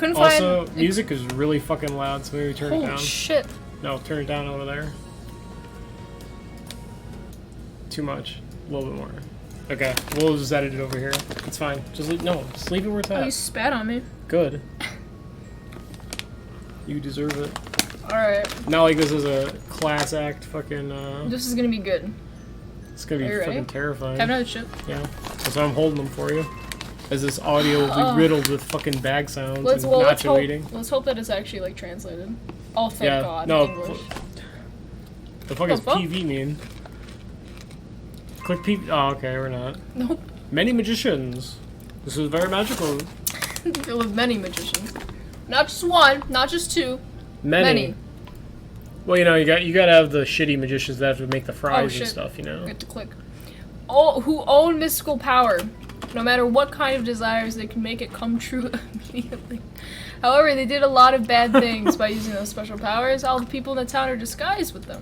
couldn't find... Also, music is really fucking loud, so maybe turn it down. Holy shit. No, turn it down over there. Too much. A little bit more. Okay, we'll just edit it over here. It's fine. Just leave it where it's at. Oh, you spat on me. Good. You deserve it. Alright. Not like this is a class act fucking, This is gonna be good. It's gonna be fucking terrifying. Have another chip. Yeah. That's why I'm holding them for you. As this audio will be riddled with fucking bag sounds and nacho eating. Let's hope that it's actually, like, translated. Oh, thank God. No. English. The fuck is PV mean? Click PV. Oh, okay, we're not. Nope. Many magicians. This is very magical. Filled with many magicians. Not just one, not just two. Many. Well, you know, you gotta have the shitty magicians that have to make the fries and stuff, you know. Get to click. Oh, who own mystical power. No matter what kind of desires, they can make it come true immediately. However, they did a lot of bad things by using those special powers. All the people in the town are disguised with them.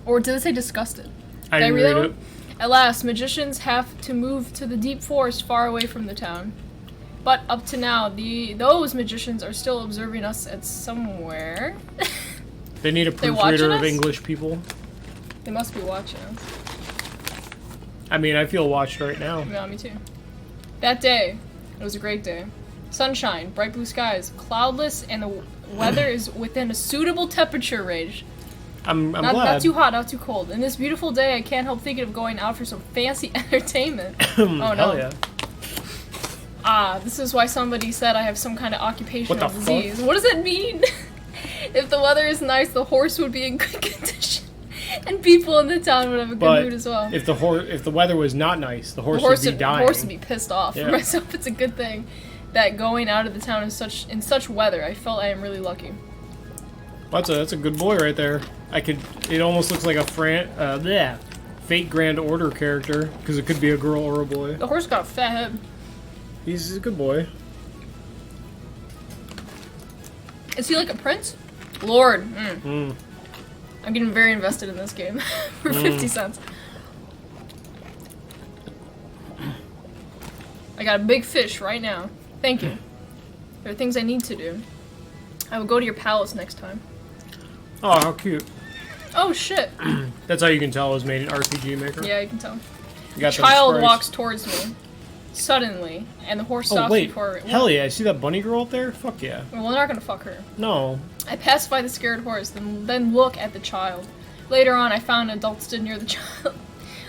Or did it say disgusted? I didn't read it. At last, magicians have to move to the deep forest far away from the town. But up to now, those magicians are still observing us at somewhere. They need a proofreader of English people. They must be watching us. I mean, I feel watched right now. Yeah, me too. That day, it was a great day. Sunshine, bright blue skies, cloudless, and the weather is within a suitable temperature range. I'm glad. Not too hot, not too cold. In this beautiful day, I can't help thinking of going out for some fancy entertainment. Oh no. Hell yeah. Ah, this is why somebody said I have some kind of occupational disease. Fuck? What does it mean? If the weather is nice, the horse would be in good condition. And people in the town would have a good mood as well. If the weather was not nice, the horse would be dying. The horse would be pissed off. Yeah. For myself, it's a good thing that going out of the town in such weather, I felt I am really lucky. That's a good boy right there. It almost looks like a Fate Grand Order character, because it could be a girl or a boy. The horse got a fat head. He's a good boy. Is he like a prince? Lord. I'm getting very invested in this game for 50 cents. I got a big fish right now. Thank you. There are things I need to do. I will go to your palace next time. Oh, how cute. Oh, shit. That's how you can tell it was made in RPG Maker. Yeah, you can tell. You got a child walks towards me. Suddenly, and the horse stops before... Hell yeah, I see that bunny girl up there? Fuck yeah. Well, we're not gonna fuck her. No. I pacify the scared horse, then look at the child. Later on, I found an adult stood near the child.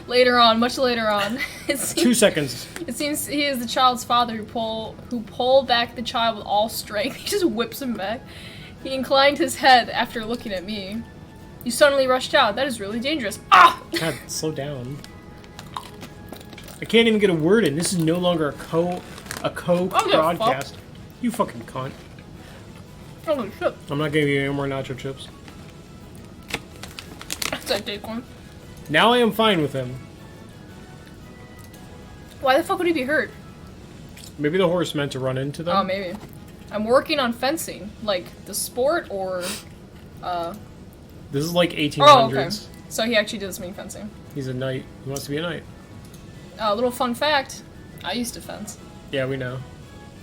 Later on, much later on, it seems... 2 seconds. It seems he is the child's father who pulled back the child with all strength. He just whips him back. He inclined his head after looking at me. You suddenly rushed out. That is really dangerous. Ah! God, slow down. I can't even get a word in. This is no longer a broadcast. You fucking cunt. Holy shit. I'm not giving you any more nacho chips. I take one. Now I am fine with him. Why the fuck would he be hurt? Maybe the horse meant to run into them. Oh, maybe. I'm working on fencing. Like, the sport or, This is like 1800s. Oh, okay. So he actually does mean fencing. He's a knight. He wants to be a knight. Little fun fact. I used to fence. Yeah, we know.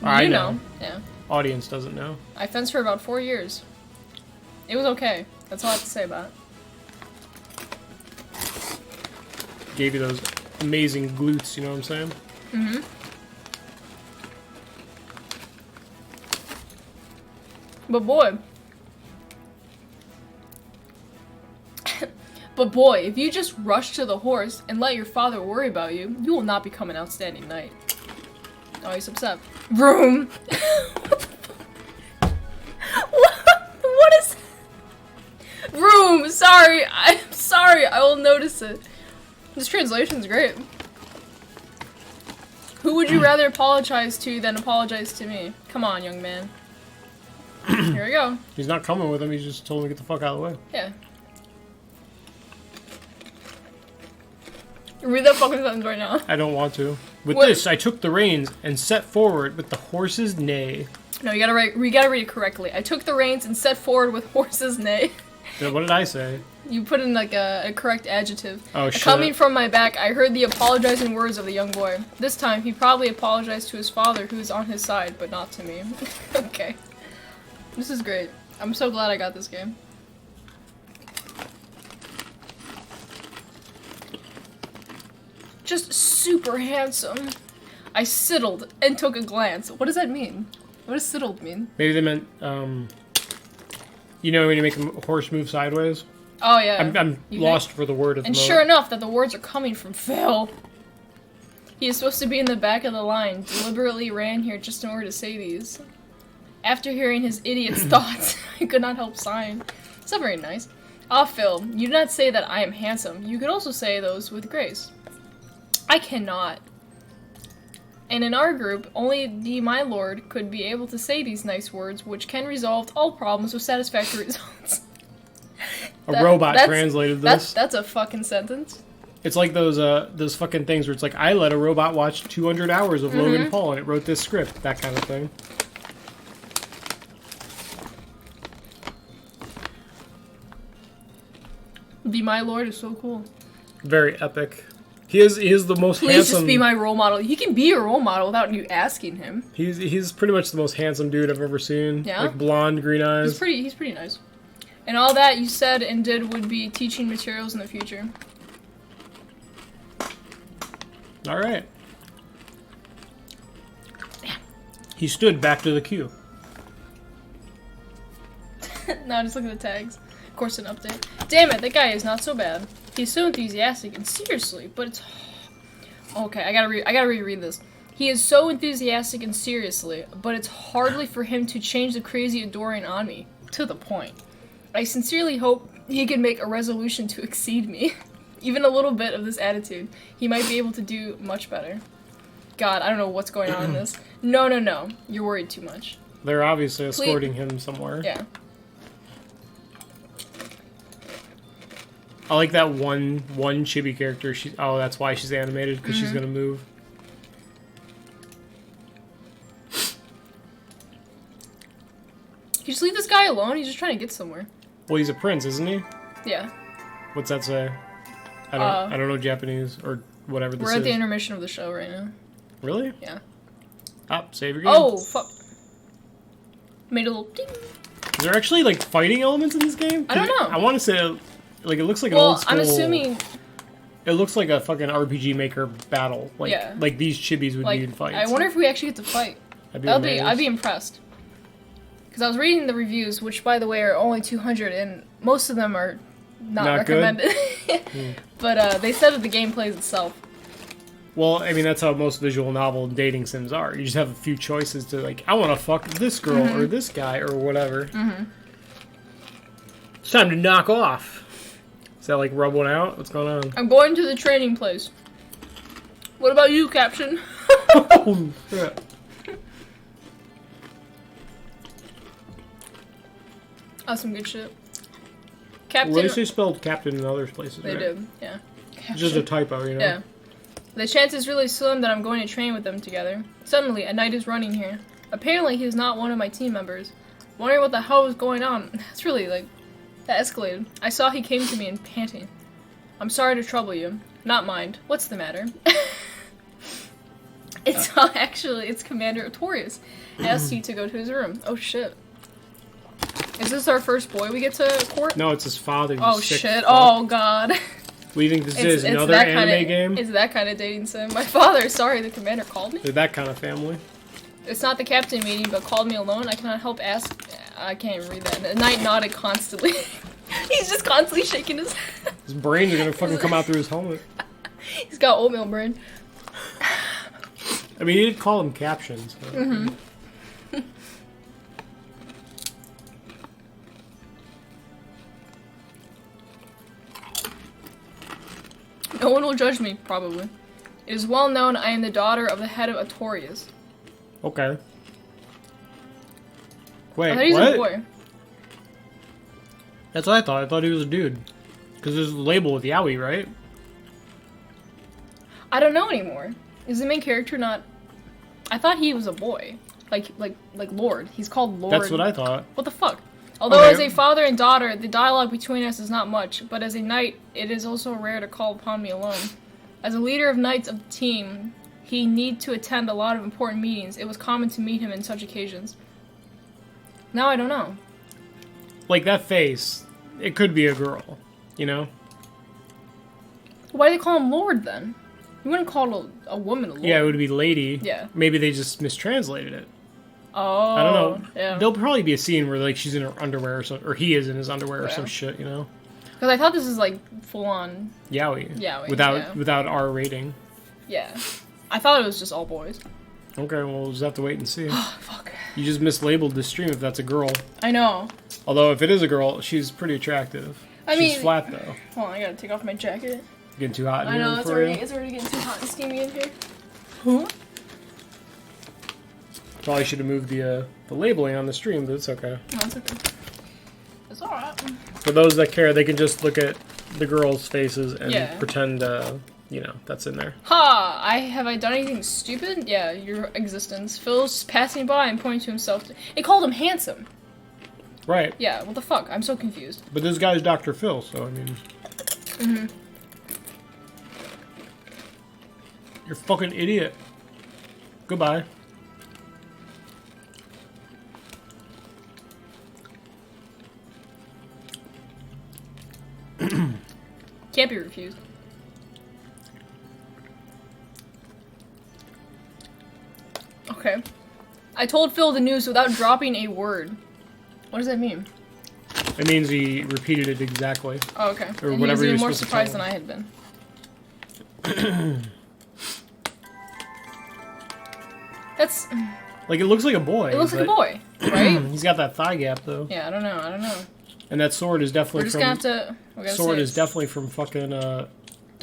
I know. Yeah. Audience doesn't know. I fenced for about 4 years. It was okay. That's all I have to say about it. Gave you those amazing glutes, you know what I'm saying? Mm-hmm. But boy. But boy, if you just rush to the horse and let your father worry about you, you will not become an outstanding knight. Oh, he's upset. Vroom! What is... Vroom! Sorry, I'm sorry, I will notice it. This translation's great. Who would you rather apologize to than apologize to me? Come on, young man. Here we go. He's not coming with him, he's just told him to get the fuck out of the way. Yeah. Read that fucking sentence right now. I don't want to. With this, I took the reins and set forward with the horse's neigh. No, you gotta read it correctly. I took the reins and set forward with horse's neigh. Yeah, what did I say? You put in like a correct adjective. Oh shit. Coming from my back, I heard the apologizing words of the young boy. This time, he probably apologized to his father, who is on his side, but not to me. Okay. This is great. I'm so glad I got this game. Just super handsome. I sidled and took a glance. What does that mean? What does sidled mean? Maybe they meant, you know when you make a horse move sideways? Oh, yeah. I'm lost for the word at the And moment. sure enough, that the words are coming from Phil. He is supposed to be in the back of the line, deliberately ran here just in order to say these. After hearing his idiot's thoughts, I could not help sighing. It's not very nice. Ah, Phil, you do not say that I am handsome. You could also say those with grace. I cannot. And in our group, only the my lord could be able to say these nice words, which can resolve all problems with satisfactory results. A robot translated this. That's a fucking sentence. It's like those fucking things where it's like, I let a robot watch 200 hours of Logan Paul and it wrote this script. That kind of thing. The my lord is so cool. Very epic. He is the most Please handsome. just be my role model. He can be your role model without you asking him. He's pretty much the most handsome dude I've ever seen. Yeah? Like blonde, green eyes. He's pretty nice. And all that you said and did would be teaching materials in the future. All right. He stood back to the queue. No, just look at the tags. Of course, an update. Damn it, that guy is not so bad. He's so enthusiastic and seriously, but it's... Okay, I gotta reread this. He is so enthusiastic and seriously, but it's hardly for him to change the crazy adoring on me. To the point. I sincerely hope he can make a resolution to exceed me. Even a little bit of this attitude. He might be able to do much better. God, I don't know what's going on in this. No. You're worried too much. They're obviously escorting him somewhere. Yeah. I like that one chibi character. Oh, that's why she's animated, because she's gonna move. You just leave this guy alone? He's just trying to get somewhere. Well, he's a prince, isn't he? Yeah. What's that say? I don't know Japanese or whatever this is. We're at the intermission of the show right now. Really? Yeah. Save your game. Oh, fuck. Made a little ding. Is there actually, like, fighting elements in this game? I don't know. I want to say, like, it looks like an Well, old school... I'm assuming... It looks like a fucking RPG Maker battle. Like, Yeah. like these chibis would be in fights. I wonder if we actually get to fight. I'd be impressed. Because I was reading the reviews, which, by the way, are only 200, and most of them are not recommended. But they said that the game plays itself. Well, I mean, that's how most visual novel dating sims are. You just have a few choices to, like, I want to fuck this girl or this guy or whatever. It's time to knock off. Is that, like, rub one out? What's going on? I'm going to the training place. What about you, Caption? Oh, shit. That's some good shit. Captain... Well, they spelled captain in other places, They right? did, yeah. It's just a typo, you know? Yeah. The chance is really slim that I'm going to train with them together. Suddenly, a knight is running here. Apparently, he is not one of my team members. Wondering what the hell was going on. That's really, like, that escalated. I saw he came to me and panting. I'm sorry to trouble you. Not mind. What's the matter? It's Commander Artorias. Asked you to go to his room. Oh, shit. Is this our first boy we get to court? No, it's his father. You Oh, sick shit. fuck. Oh, God. What do you think this is? Another anime game? It's that kind of dating sim. My father, sorry, the commander called me. They're that kind of family. It's not the captain meeting, but called me alone. I cannot help ask. I can't even read that. The knight nodded constantly. He's just constantly shaking his head. His brains are gonna fucking come out through his helmet. He's got oatmeal brain. I mean, he did call him captions. So. No one will judge me, probably. It is well known I am the daughter of the head of Artorias. Okay. Wait, I thought he's what? a boy. That's what I thought. I thought he was a dude. Because there's a label with Yowie, right? I don't know anymore. Is the main character not... I thought he was a boy. Like Lord. He's called Lord. That's what I thought. What the fuck? Although Okay. as a father and daughter, the dialogue between us is not much, but as a knight, it is also rare to call upon me alone. As a leader of knights of the team, he need to attend a lot of important meetings. It was common to meet him in such occasions. Now I don't know. Like, that face, it could be a girl, you know? Why do they call him Lord, then? You wouldn't call a woman a Lord. Yeah, it would be lady. Yeah. Maybe they just mistranslated it. Oh. I don't know. Yeah. There'll probably be a scene where, like, she's in her underwear or something, or he is in his underwear or Yeah. some shit, you know? Because I thought this is, like, full-on... Yaoi. Yaoi, Without R rating. Yeah. I thought it was just all boys. Okay, well, we'll just have to wait and see. Oh, fuck. You just mislabeled the stream if that's a girl. I know. Although, if it is a girl, she's pretty attractive. She's flat, though. Hold on, I gotta take off my jacket. Getting too hot in I know, here it's for you? already getting too hot and steamy in here. Huh? Probably should have moved the labeling on the stream, but it's okay. No, it's okay. It's alright. For those that care, they can just look at the girls' faces and Yeah. pretend, you know, that's in there. Ha! Have I done anything stupid? Yeah, your existence. Phil's passing by and pointing to himself. It called him handsome. Right. Yeah, what the fuck? I'm so confused. But this guy's Dr. Phil, so, I mean... Mm-hmm. You're a fucking idiot. Goodbye. Can't be refused. Okay. I told Phil the news without dropping a word. What does that mean? It means he repeated it exactly. Oh, okay. Or And whatever he he was was even more supposed to surprised tell than him. I had been. That's... Like, it looks like a boy. It looks like a boy, right? He's got that thigh gap, though. Yeah, I don't know. And that sword is definitely We're just gonna have to... We gotta Sword say is it. definitely from fucking, Don't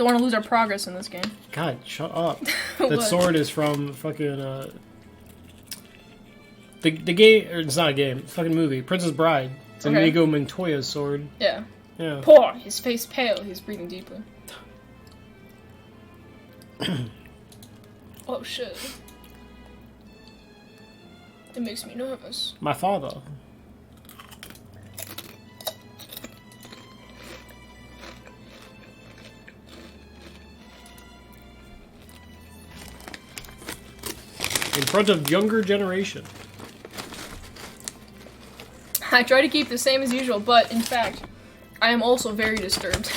want to lose our progress in this game. God, shut up. That What? sword is from fucking, The game... Or it's not a game. It's a fucking movie. Princess Bride. It's Okay. Inigo Montoya's sword. Yeah. Yeah. Poor. His face pale. He's breathing deeply. Oh, shit. It makes me nervous. My father. In front of younger generation. I try to keep the same as usual, but in fact, I am also very disturbed.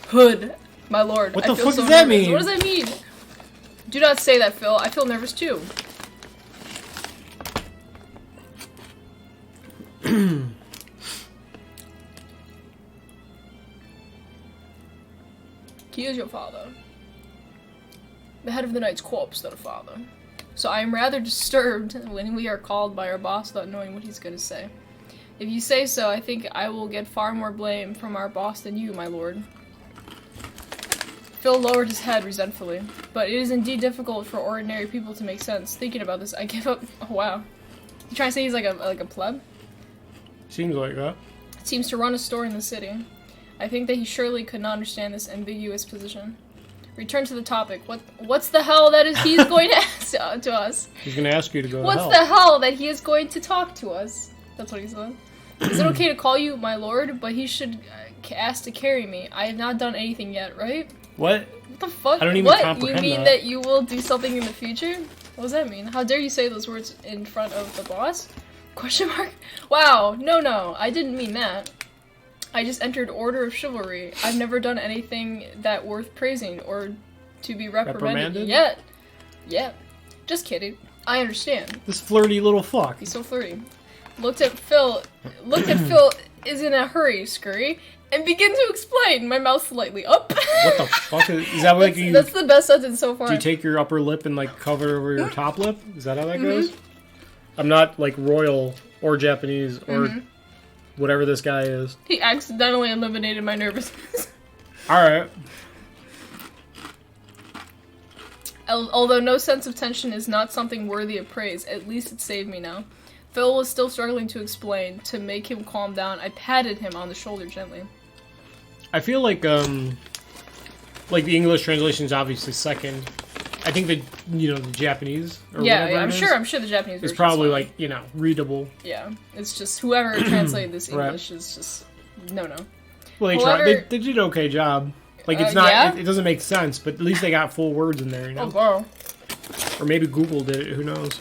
Hood, my lord. What I the feel fuck so does that nervous. mean? What does that mean? Do not say that, Phil. I feel nervous too. He is your father. The head of the knight's corpse, the father. So I am rather disturbed when we are called by our boss without knowing what he's going to say. If you say so, I think I will get far more blame from our boss than you, my lord. Phil lowered his head resentfully. But it is indeed difficult for ordinary people to make sense. Thinking about this, I give up. Oh, wow. You trying to say he's like a pleb? Seems like that. Seems to run a store in the city. I think that he surely could not understand this ambiguous position. Return to the topic. What's the hell that is he's going to ask to us? He's gonna ask you to go What's to hell. the hell that he is going to talk to us? That's what he said. Is it okay to call you my lord? But he should ask to carry me. I have not done anything yet, right? What? What the fuck? I don't even what? comprehend You mean that. that you will do something in the future? What does that mean? How dare you say those words in front of the boss? Question mark? Wow, no, I didn't mean that. I just entered Order of Chivalry. I've never done anything that worth praising or to be reprimanded yet. Yeah. Just kidding. I understand. This flirty little fuck. He's so flirty. Looked at Phil is in a hurry, scurry, and begin to explain, my mouth slightly up. What the fuck is that? Like you? That's the best sentence so far. Do you take your upper lip and like cover it over your top lip? Is that how that goes? I'm not like royal or Japanese or whatever this guy is. He accidentally eliminated my nervousness. Alright. Although no sense of tension is not something worthy of praise, at least it saved me now. Phil was still struggling to explain. To make him calm down, I patted him on the shoulder gently. I feel like the English translation is obviously second. I think that, the Japanese or whatever I'm it is, sure the Japanese is version's probably fine. readable. Yeah, it's just whoever translated this Right. English is just no. Well, they However- tried. They did an okay job. Like it's not. yeah? It doesn't make sense, but at least they got full words in there, Oh, girl. Or maybe Google did it. Who knows?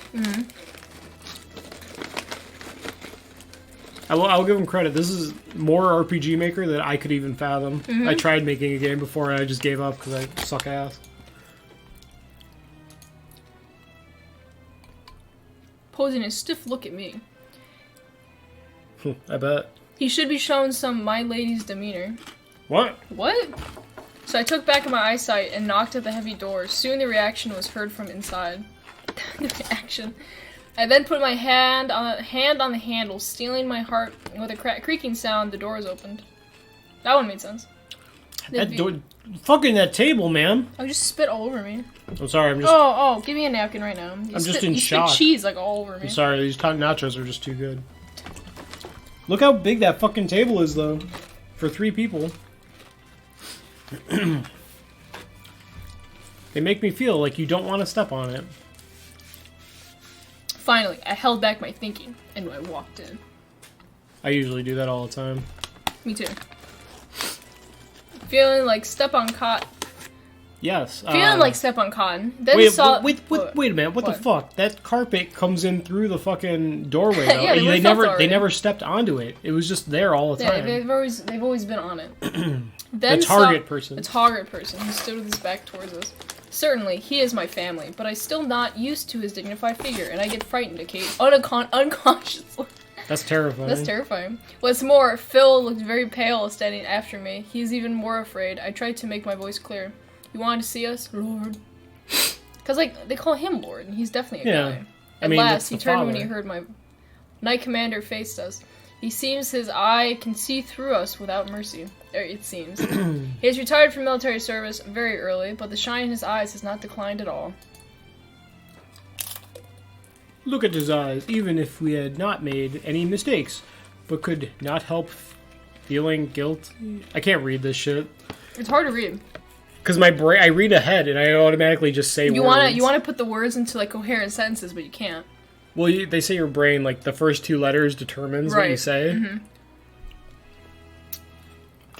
I'll give them credit. This is more RPG Maker than I could even fathom. I tried making a game before and I just gave up because I suck ass. Posing a stiff look at me. I bet. He should be shown some my lady's demeanor. What? What? So I took back my eyesight and knocked at the heavy door. Soon the reaction was heard from inside. The reaction. I then put my hand on the handle, stealing my heart. With a creaking sound, the door was opened. That one made sense. Fucking that table, man. Oh, just spit all over me. I'm sorry, I'm just... Oh, give me a napkin right now. I'm just in shock. You spit cheese, like, all over me. I'm sorry, these nachos are just too good. Look how big that fucking table is, though. For 3 people. They make me feel like you don't want to step on it. Finally, I held back my thinking, and I walked in. I usually do that all the time. Me too. Feeling like step on cotton. Yes. Feeling like step on cotton. Then wait, saw. wait a minute. What the fuck? That carpet comes in through the fucking doorway, though. Yeah, they never stepped onto it. It was just there all the time. They've always been on it. The target person. The target person who stood with his back towards us. Certainly, he is my family, but I'm still not used to his dignified figure, and I get frightened unconsciously. That's terrifying. That's terrifying. What's more, Phil looked very pale standing after me. He's even more afraid. I tried to make my voice clear. You wanted to see us, Lord? Because, like, they call him Lord, and he's definitely a guy. At last, he turned when he heard my... Knight Commander faced us. He seems his eye can see through us without mercy. It seems. He has retired from military service very early, but the shine in his eyes has not declined at all. Look at his eyes, even if we had not made any mistakes, but could not help feeling guilt. I can't read this shit. It's hard to read. Because my brain, I read ahead and I automatically just say words. You wanna put the words into like coherent sentences, but you can't. Well, they say your brain, like, the first 2 letters determines what you say. Mm-hmm.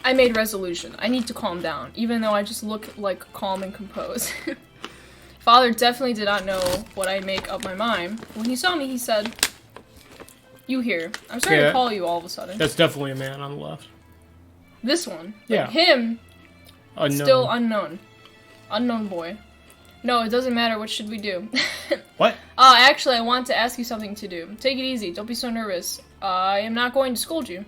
I made resolution. I need to calm down, even though I just look, like, calm and composed. Father definitely did not know what I'd make up my mind. When he saw me, he said, "You here. I'm sorry to call you all of a sudden." That's definitely a man on the left. This one? Yeah. Him? Unknown. Still unknown. Unknown boy. No, it doesn't matter. What should we do? What? Actually, I want to ask you something to do. Take it easy. Don't be so nervous. I am not going to scold you.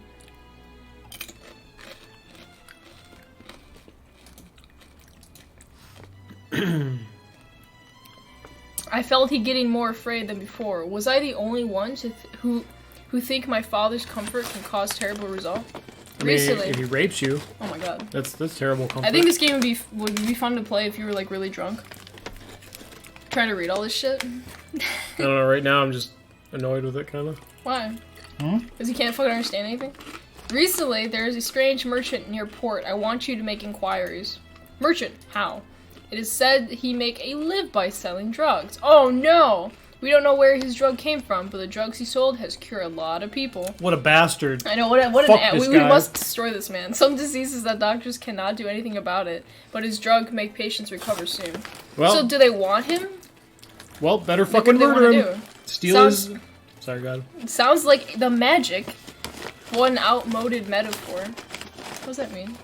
I felt he getting more afraid than before. Was I the only one who think my father's comfort can cause terrible result? Recently, if he rapes you, oh my god, that's terrible comfort. I think this game would be fun to play if you were like really drunk. Trying to read all this shit. I don't know. Right now, I'm just annoyed with it, kind of. Why? Because you can't fucking understand anything. Recently, there is a strange merchant near port. I want you to make inquiries. Merchant? How? It is said he make a live by selling drugs. Oh no! We don't know where his drug came from, but the drugs he sold has cured a lot of people. What a bastard! I know. We must destroy this man. Some diseases that doctors cannot do anything about it, but his drug can make patients recover soon. Well, so do they want him? Well, better fucking murder him. Steal his... Sorry, God. Sounds like the magic. What an outmoded metaphor. What does that mean?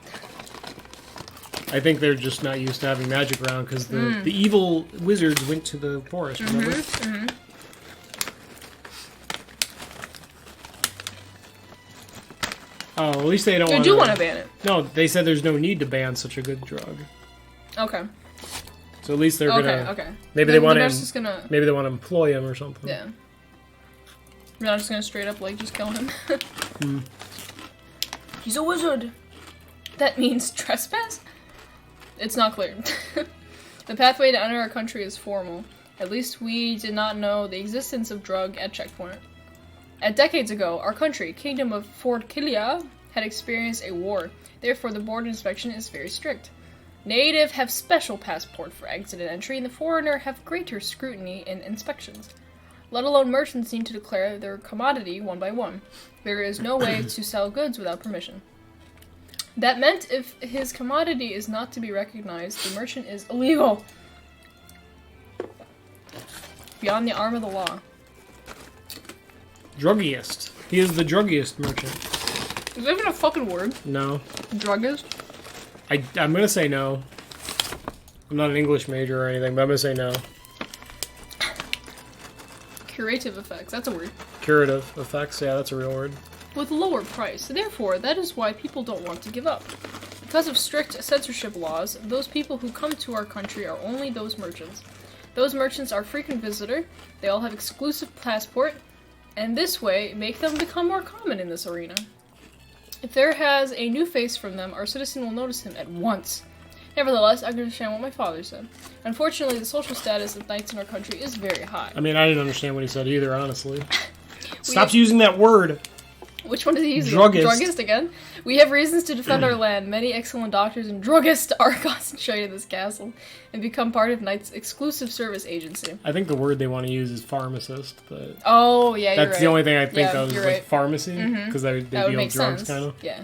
I think they're just not used to having magic around because the evil wizards went to the forest, remember? Oh, at least they don't want to... They do want to ban it. No, they said there's no need to ban such a good drug. Okay. So at least they're gonna... Okay. Maybe they want to... Maybe they want to employ him or something. Yeah. We're not just gonna straight up, like, just kill him. He's a wizard! That means trespass? It's not clear. The pathway to enter our country is formal. At least we did not know the existence of drug at checkpoint. Decades ago, our country, Kingdom of Fort Kilia, had experienced a war. Therefore, the border inspection is very strict. Native have special passport for exit and entry, and the foreigner have greater scrutiny in inspections. Let alone merchants need to declare their commodity one by one. There is no way to sell goods without permission. That meant if his commodity is not to be recognized, the merchant is illegal. Beyond the arm of the law. Druggiest. He is the druggiest merchant. Is that even a fucking word? No. Druggist? I'm gonna say no. I'm not an English major or anything, but I'm gonna say no. Curative effects, that's a word. Curative effects, yeah, that's a real word. With a lower price. Therefore, that is why people don't want to give up. Because of strict censorship laws, those people who come to our country are only those merchants. Those merchants are frequent visitor, they all have exclusive passport, and this way make them become more common in this arena. If there has a new face from them, our citizen will notice him at once. Nevertheless, I can understand what my father said. Unfortunately, the social status of knights in our country is very high. I mean, I didn't understand what he said either, honestly. Stop using that word! Which one did he use? Druggist. Druggist again? We have reasons to defend our land. Many excellent doctors and druggists are concentrated in this castle and become part of Knight's exclusive service agency. I think the word they want to use is pharmacist, but... Oh, yeah, you're right. That's the only thing I think of is, you're like, right. pharmacy, because they deal with drugs, kind of. Yeah.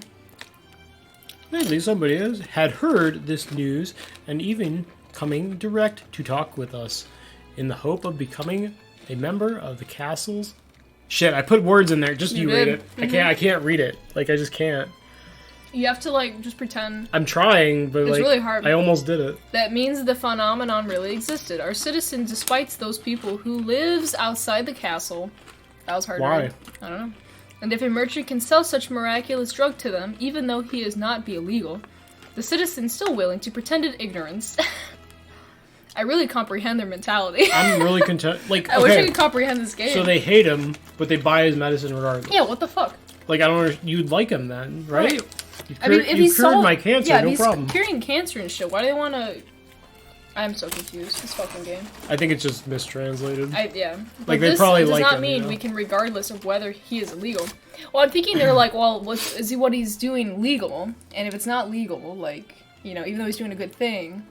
Maybe somebody had heard this news and even coming direct to talk with us in the hope of becoming a member of the castle's... Shit, I put words in there. Just you read it. I can't read it. Like, I just can't. You have to, like, just pretend. I'm trying, but, it's like, really hard. I almost did it. That means the phenomenon really existed. Our citizen despites those people who lives outside the castle. That was hard. Why? To read. I don't know. And if a merchant can sell such miraculous drug to them, even though he is not be illegal, the citizen's still willing to pretended ignorance. I really comprehend their mentality. I'm really content. Like, I wish I could comprehend this game. So they hate him, but they buy his medicine regardless. Yeah, what the fuck? Like, I don't know. You'd like him then, right? I mean, if he's cured my cancer, no problem. He's curing cancer and shit. Why do they want to? I'm so confused. This fucking game. I think it's just mistranslated. Yeah. Like, they probably like him. Does not mean we can, regardless of whether he is illegal. Well, I'm thinking they're like, well, what he's doing legal? And if it's not legal, like, you know, even though he's doing a good thing.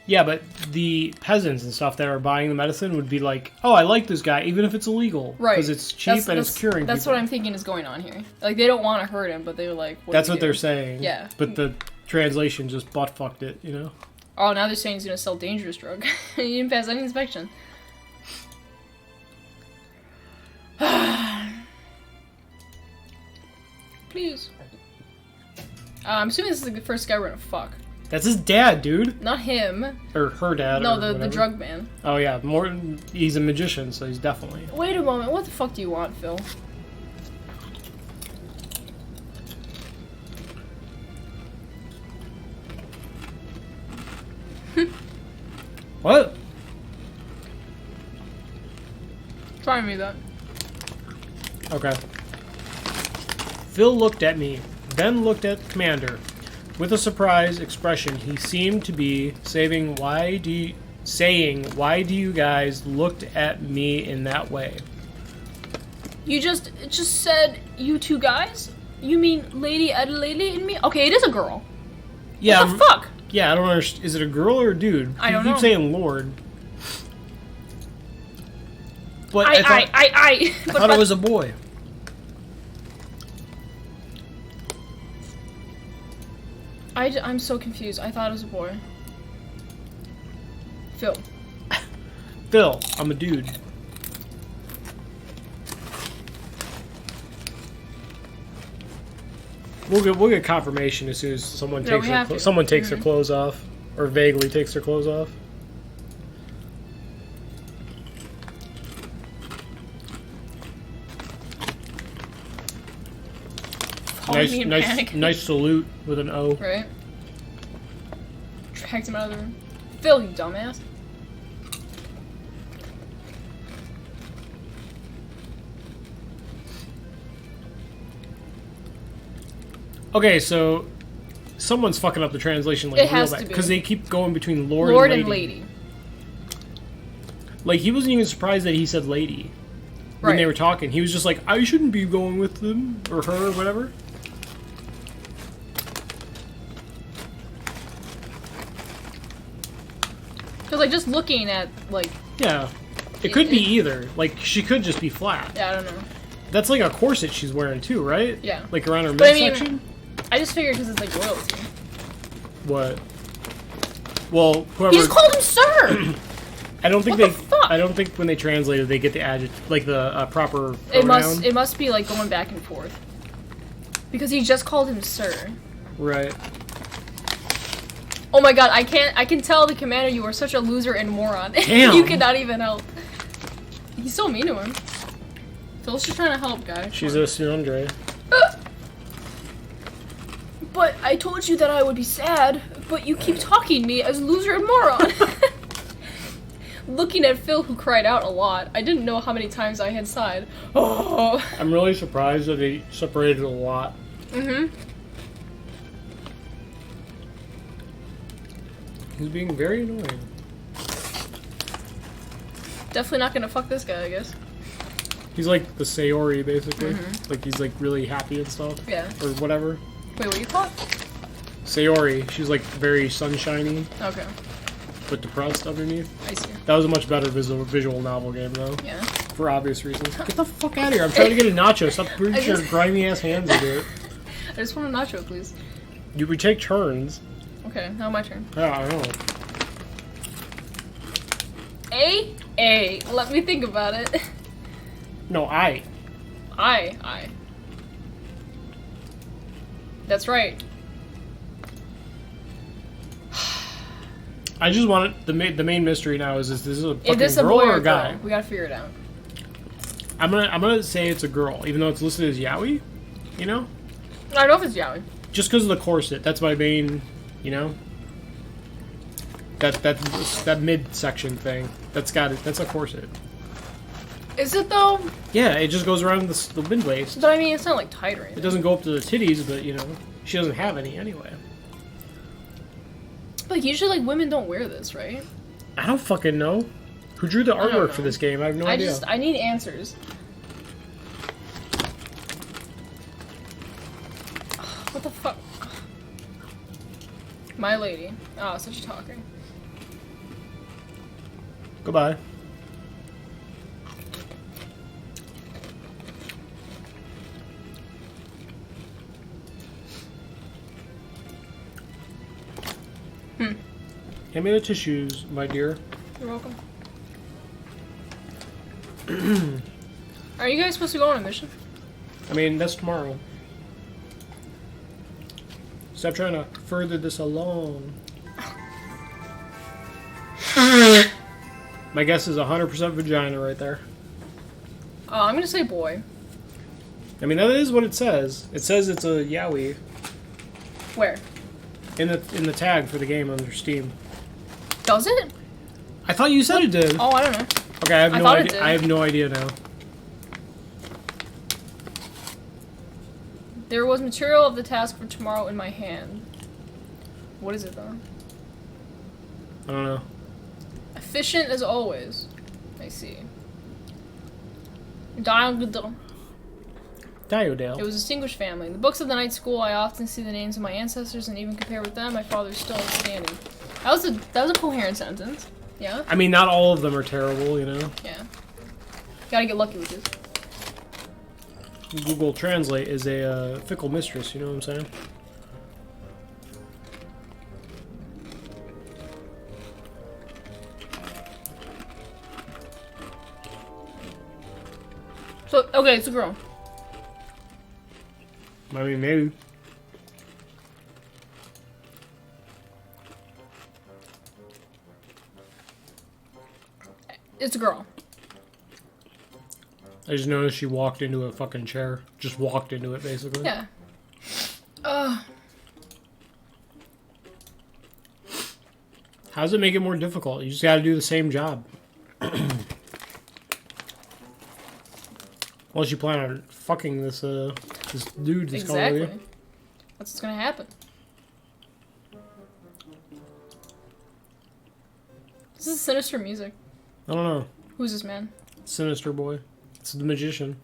Yeah, but the peasants and stuff that are buying the medicine would be like, oh, I like this guy, even if it's illegal. Right. Because it's cheap and it's curing That's people. what I'm thinking is going on here. Like, they don't want to hurt him, but they're like, that's what they're saying. Yeah. But the translation just butt-fucked it, you know? Oh, now they're saying he's going to sell dangerous drug. He didn't pass any inspection. Please. I'm assuming this is the first guy we're gonna fuck. That's his dad, dude. Not him. Or her dad. No, or the drug man. Oh yeah, he's a magician, so he's definitely... Wait a moment, what the fuck do you want, Phil? What? Try me that. Okay. Phil looked at me, then looked at Commander. With a surprised expression, he seemed to be saying, why do you guys looked at me in that way? You just said you two guys? You mean Lady Adelaide and me? Okay, it is a girl. Yeah. What the fuck? Yeah, I don't understand. Is it a girl or a dude? I don't know. You keep saying Lord. But I thought it was a boy. I'm so confused. I thought it was a boy. Phil. Phil, I'm a dude. We'll get confirmation as soon as someone takes their clothes off, or vaguely takes their clothes off. Nice salute with an O. Right. Dragged him out of the room. Phil, you dumbass. Okay, so someone's fucking up the translation like real bad because they keep going between Lord and lady. Like, he wasn't even surprised that he said lady when they were talking. He was just like, I shouldn't be going with them or her or whatever. Because, like, just looking at, like... Yeah. It could be either. Like, she could just be flat. Yeah, I don't know. That's like a corset she's wearing, too, right? Yeah. Like, around her midsection? I mean, I just figured because it's, like, royalty. What? Well, whoever... He just called him sir! I don't think what the fuck? I don't think when they translate it, they get the adjective, like the proper pronoun. It must be like going back and forth. Because he just called him sir. Right. Oh my god, I can tell the commander you are such a loser and moron. Damn. You cannot even help. He's so mean to him. Phil's just trying to help, guys. She's a tsundere. But I told you that I would be sad, but you keep talking me as loser and moron. Looking at Phil, who cried out a lot, I didn't know how many times I had sighed. Oh. I'm really surprised that they separated a lot. Mm-hmm. He's being very annoying. Definitely not gonna fuck this guy, I guess. He's like the Sayori, basically. Like, he's like really happy and stuff. Yeah. Or whatever. Wait, what do you call it? Sayori. She's like very sunshiny, Okay. but depressed underneath. I see. That was a much better visual novel game, though. Yeah. For obvious reasons. Get the fuck out of here. I'm trying to get a nacho. Stop putting your grimy ass hands into it. I just want a nacho, please. We take turns. Okay, now my turn. Yeah, I know. A. Let me think about it. No, I. I. That's right. I just want it, the main mystery now is this a fucking Is this a girl boy or a guy? girl? We gotta figure it out. I'm gonna say it's a girl, even though it's listed as yaoi. You know, I don't know if it's yaoi. just because of the corset. That's my main. You know, that midsection thing. That's got it. That's a corset. Is it though? Yeah, it just goes around the mid waist. But I mean, it's not like tight or anything. It doesn't go up to the titties, but you know, she doesn't have any anyway. Like usually, like women don't wear this, right? I don't fucking know. Who drew the don't artwork know. for this game? I have no idea. I need answers. What the fuck? My lady. Oh, such a talker. Goodbye. Hand me the tissues, my dear. You're welcome. Are you guys supposed to go on a mission? I mean, that's tomorrow. Stop trying to further this along. My guess is 100% vagina right there. I'm gonna say boy. I mean, that is what it says. It says it's a yaoi Where? in the tag for the game under Steam. Does it? I thought you said it did. Oh, I don't know. Okay, I have I no thought it idea. did. I have no idea now. There was material of the task for tomorrow in my hand. What is it though? I don't know. Efficient as always. I see. Dial. Diodale. It was a distinguished family. In the books of the night school, I often see the names of my ancestors and even compare with them. My father's still standing. That was a coherent sentence. Yeah? I mean, not all of them are terrible, you know? Yeah. Gotta get lucky with this. Google Translate is a fickle mistress, you know what I'm saying? So, okay, it's a girl. I mean, maybe. It's a girl. I just noticed she walked into a fucking chair. Just walked into it, basically. Yeah. How does it make it more difficult? You just gotta do the same job. Unless you plan on fucking this dude that's calling Exactly. you. That's what's gonna happen. This is sinister music. I don't know. Who's this man? Sinister boy. It's the magician.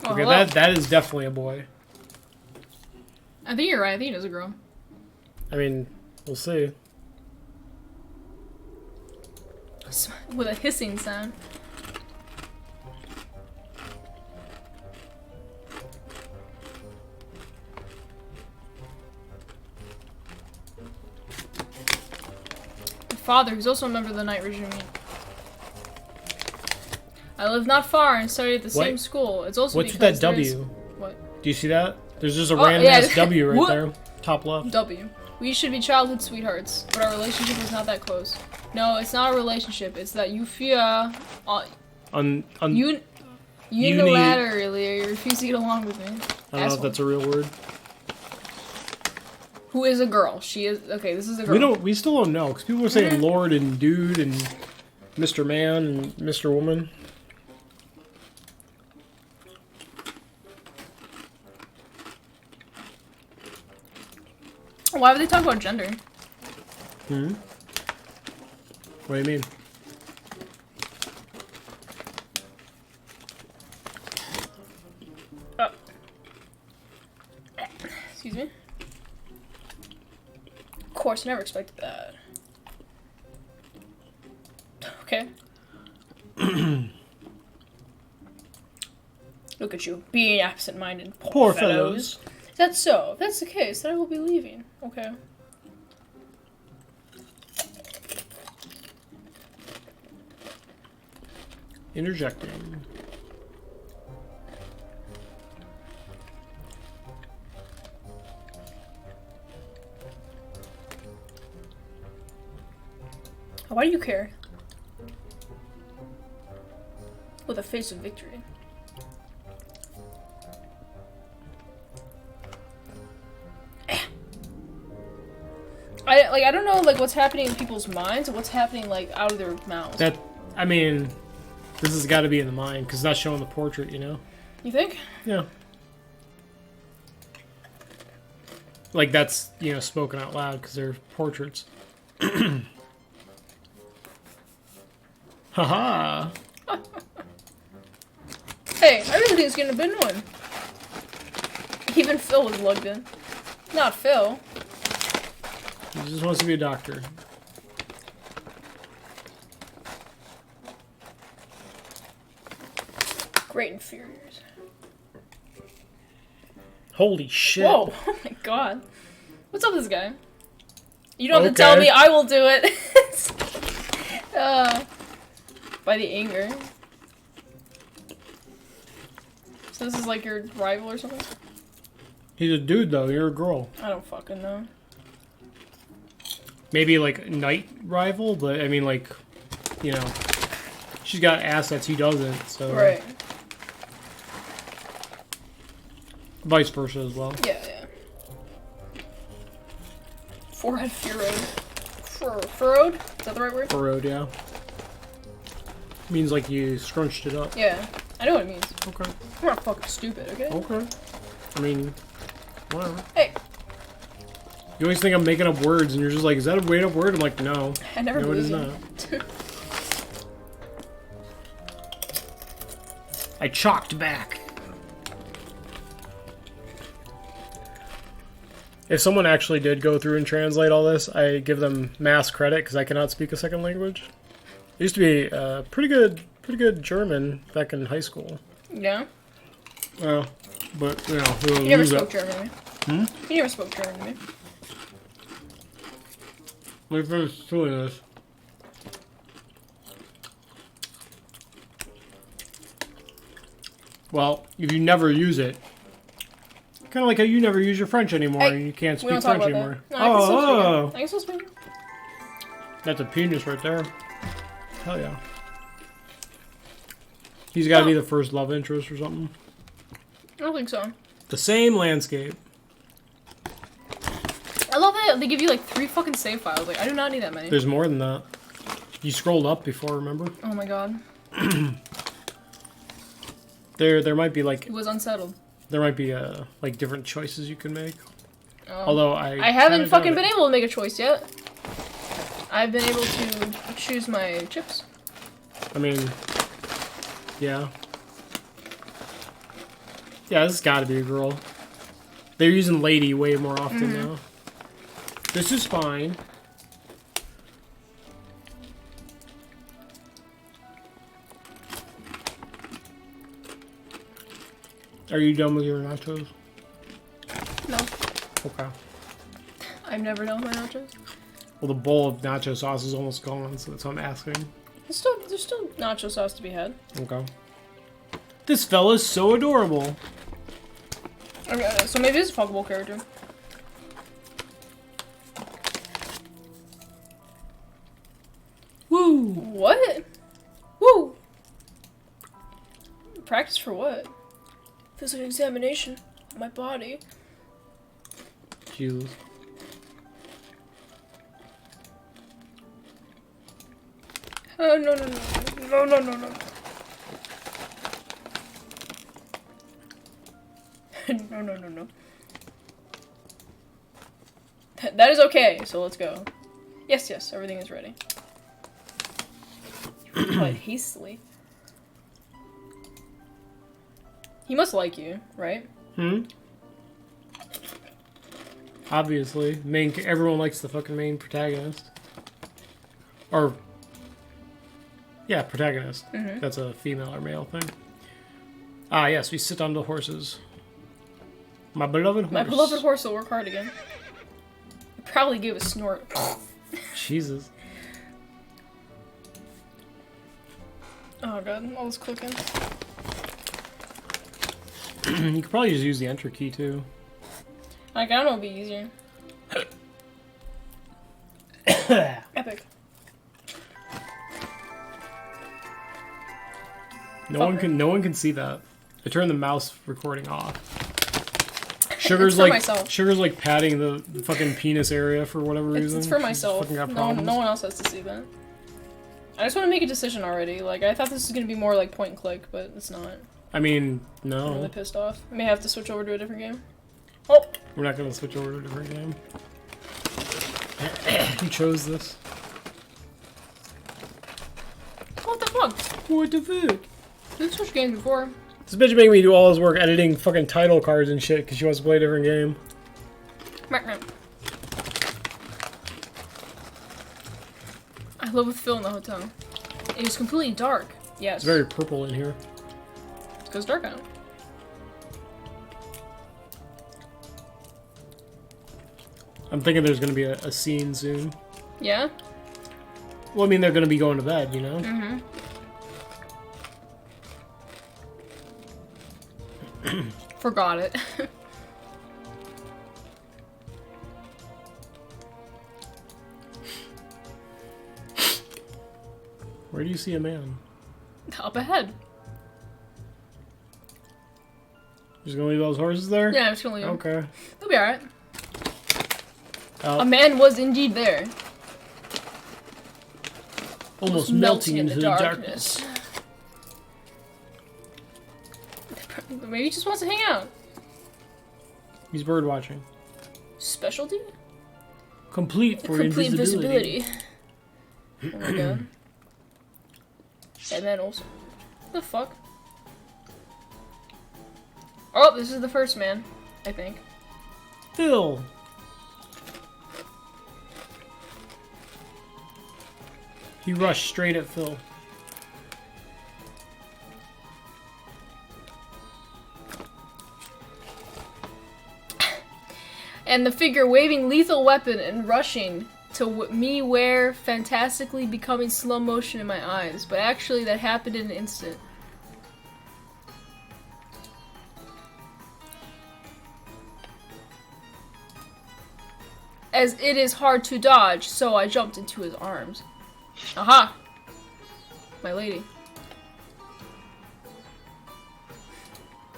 Oh, Okay, hello. that is definitely a boy. I think you're right. I think it is a girl. I mean, we'll see. With a hissing sound. father, who's also a member of the Night Regiment. I live not far and studied at the same school. It's also What's with that W? What? Do you see that? There's just a random ass W right there. Top left. W. We should be childhood sweethearts, but our relationship is not that close. No, it's not a relationship. It's that you fear unilaterally refuse to get along with me. I don't know if that's a real word. Who is a girl? She is okay. This is a girl. We still don't know because people are saying Lord and Dude and Mr. Man and Mr. Woman. Why would they talk about gender? Hmm. What do you mean? Excuse me. Of course, I never expected that. Okay. Look at you, being absent-minded, poor fellows. Is that so? If that's the case, then I will be leaving. Okay. Interjecting. Why do you care? With a face of victory. I don't know like what's happening in people's minds or what's happening like out of their mouths. I mean, this has got to be in the mind because that's showing the portrait, you know. You think? Yeah. Like that's spoken out loud because they're portraits. Haha. Hey, I really think it's getting a bit annoying. Even Phil was lugged in. Not Phil. He just wants to be a doctor. Great inferiors. Holy shit. Whoa, oh my god. What's up with this guy? You don't have to tell me, I will do it. By the anger. So this is like your rival or something? He's a dude though, you're a girl. I don't fucking know. Maybe like knight rival, but I mean like, she's got assets, he doesn't, so. Right. Vice versa as well. Yeah. Forehead furrowed. Furrowed? Is that the right word? Furrowed, yeah. Means like you scrunched it up. Yeah. I know what it means. Okay. I'm not fucking stupid, okay? Okay. I mean, whatever. Hey. You always think I'm making up words, and you're just like, is that a made up word? I'm like, no. I never believe you. Not. I chalked back. If someone actually did go through and translate all this, I give them mass credit because I cannot speak a second language. I used to be pretty good German back in high school. Yeah? Well, but you never spoke German to me. Hmm? You never spoke German to me. Let me finish doing this. Well, if you never use it, kind of like how you never use your French anymore, and you can't speak French anymore. No, I can still speak. That's a penis right there. Hell yeah. He's got to be the first love interest or something. I don't think so. The same landscape. I love that they give you like 3 fucking save files. Like, I do not need that many. There's more than that. You scrolled up before, remember? Oh my god. There might be like... It was unsettled. There might be like different choices you can make. Although I haven't fucking been able to make a choice yet. I've been able to choose my chips. I mean, yeah. Yeah, this has got to be a girl. They're using lady way more often now. This is fine. Are you done with your nachos? No. Okay. I've never done with my nachos. Well, the bowl of nacho sauce is almost gone, so that's what I'm asking. There's still nacho sauce to be had. Okay. This fella's so adorable. Okay, so maybe it's a fuckable character. Woo! What? Woo! Practice for what? Physical examination of my body. Jesus. Oh, no, no, no. No, no, no, no. No, no, no, no. That is okay, so let's go. Yes, yes, everything is ready. Quite hastily. He must like you, right? Obviously. Everyone likes the fucking main protagonist. Or... yeah, protagonist. That's a female or male thing. Ah, yes, we sit on the horses. My beloved horse. My beloved horse will work hard again. Probably gave a snort. Jesus. Oh god, all this cooking. You could probably just use the enter key too. Like, I don't know, it'd be easier. Epic. No one can see that. I turned the mouse recording off. Sugar's like patting the fucking penis area for whatever reason. It's for She's myself. fucking got No problems. one else has to see that. I just want to make a decision already. Like, I thought this was gonna be more like point and click, but it's not. I mean, I'm really no. pissed off. I may have to switch over to a different game. Oh! We're not gonna switch over to a different game. Who chose this? What the fuck? What the fuck? We've switched games before. This bitch making me do all his work editing fucking title cards and shit because she wants to play a different game. I live with Phil in the hotel. It is completely dark. Yes. It's very purple in here. It goes dark out. I'm thinking there's gonna be a scene soon. Yeah? Well, I mean, they're gonna be going to bed, you know? Mm-hmm. Forgot it. Where do you see a man? Up ahead. Just gonna leave those horses there? Yeah, I'm just gonna leave him. Okay. He'll be alright. Oh, A man was indeed there. almost melting into the darkness. Maybe he just wants to hang out. He's bird watching. Specialty? Complete for Complete invisibility. invisibility. Oh my god. And then also. The fuck? Oh, this is the first man, I think. Phil! He rushed straight at Phil. And the figure waving lethal weapon and rushing to me where fantastically becoming slow motion in my eyes. But actually that happened in an instant. As it is hard to dodge, so I jumped into his arms. Aha! My lady.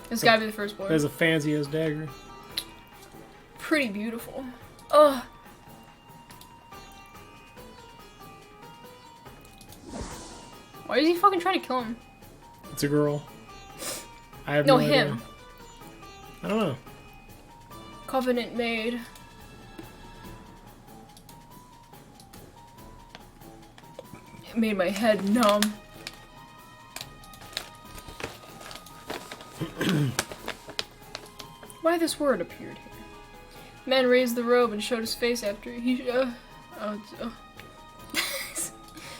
This gotta be the first boy. There's a fancy ass dagger. Pretty beautiful. Ugh. Why is he fucking trying to kill him? It's a girl. I have No, no him. idea. I don't know. Covenant made. It made my head numb. Why this word appeared here? Man raised the robe and showed his face after he.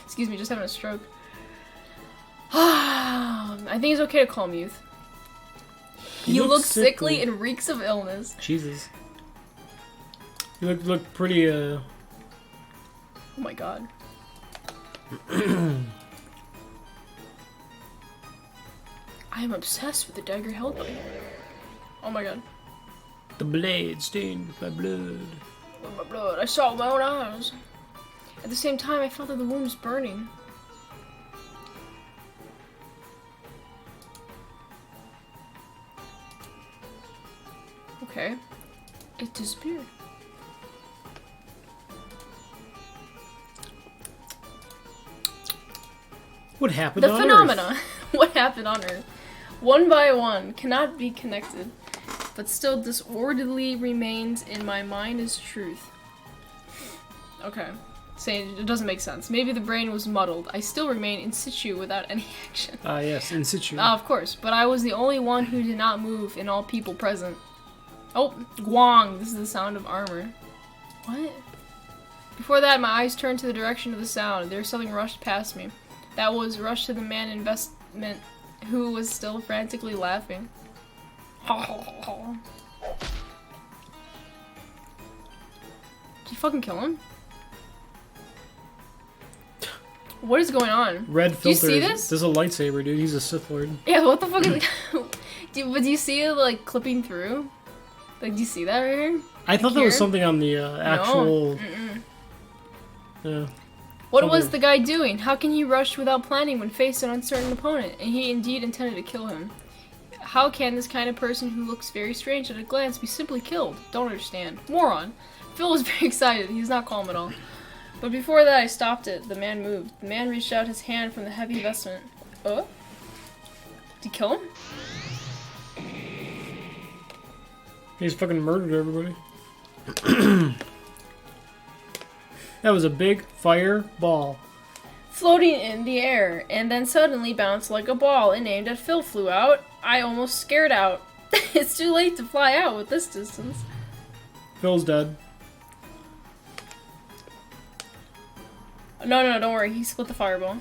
Excuse me, just having a stroke. I think it's okay to call him youth. He looks sickly and reeks of illness. Jesus. You look pretty Oh my god. I am obsessed with the dagger held by him. Oh my god. The blade stained with my blood. With my blood. I saw it with my own eyes. At the same time, I felt that the wound was burning. Okay. It disappeared. What happened The on phenomena. Earth? What happened on Earth? One by one, cannot be connected, but still disorderly remains in my mind as truth. Okay. Saying it doesn't make sense. Maybe the brain was muddled. I still remain in situ without any action. Ah, yes, in situ. Of course, but I was the only one who did not move in all people present. Oh, Guang, this is the sound of armor. What? Before that, my eyes turned to the direction of the sound. There was something rushed past me. That was rushed to the man in investment who was still frantically laughing. Did you fucking kill him? What is going on? Red filters. Do you see this? There's a lightsaber, dude. He's a Sith Lord. Yeah, what the fuck is do you see it, like, clipping through? Like, do you see that right here? I thought there was something on the actual... No. What was the guy doing? How can he rush without planning when faced an uncertain opponent? And he indeed intended to kill him. How can this kind of person who looks very strange at a glance be simply killed? Don't understand. Moron. Phil was very excited. He's not calm at all. But before that, I stopped it. The man moved. The man reached out his hand from the heavy vestment. Did he kill him? He's fucking murdered everybody. That was a big fireball. Floating in the air, and then suddenly bounced like a ball and aimed at Phil flew out. I almost scared out. It's too late to fly out with this distance. Phil's dead. No, don't worry. He split the fireball.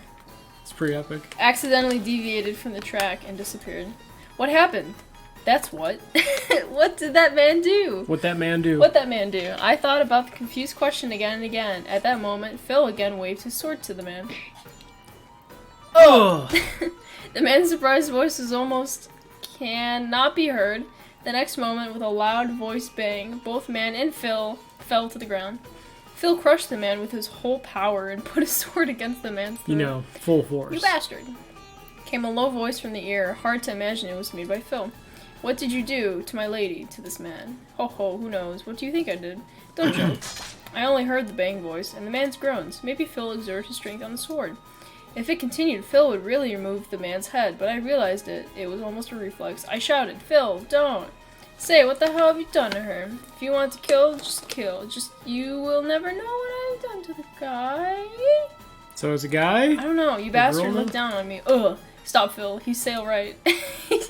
It's pretty epic. Accidentally deviated from the track and disappeared. What happened? That's what. What did that man do? What that man do? What that man do? I thought about the confused question again and again. At that moment, Phil again waved his sword to the man. Oh! The man's surprised voice was almost cannot be heard. The next moment, with a loud voice bang, both man and Phil fell to the ground. Phil crushed the man with his whole power and put his sword against the man's throat. You know, full force. You bastard! Came a low voice from the ear, hard to imagine it was made by Phil. What did you do to my lady, to this man? Ho ho, who knows? What do you think I did? Don't joke. I only heard the bang voice, and the man's groans. Maybe Phil exerted his strength on the sword. If it continued, Phil would really remove the man's head, but I realized it. It was almost a reflex. I shouted, Phil, don't! Say, what the hell have you done to her? If you want to kill, just kill. You will never know what I've done to the guy. So it's a guy? I don't know. You bastard looked down on me. Ugh. Stop, Phil. He's sail right.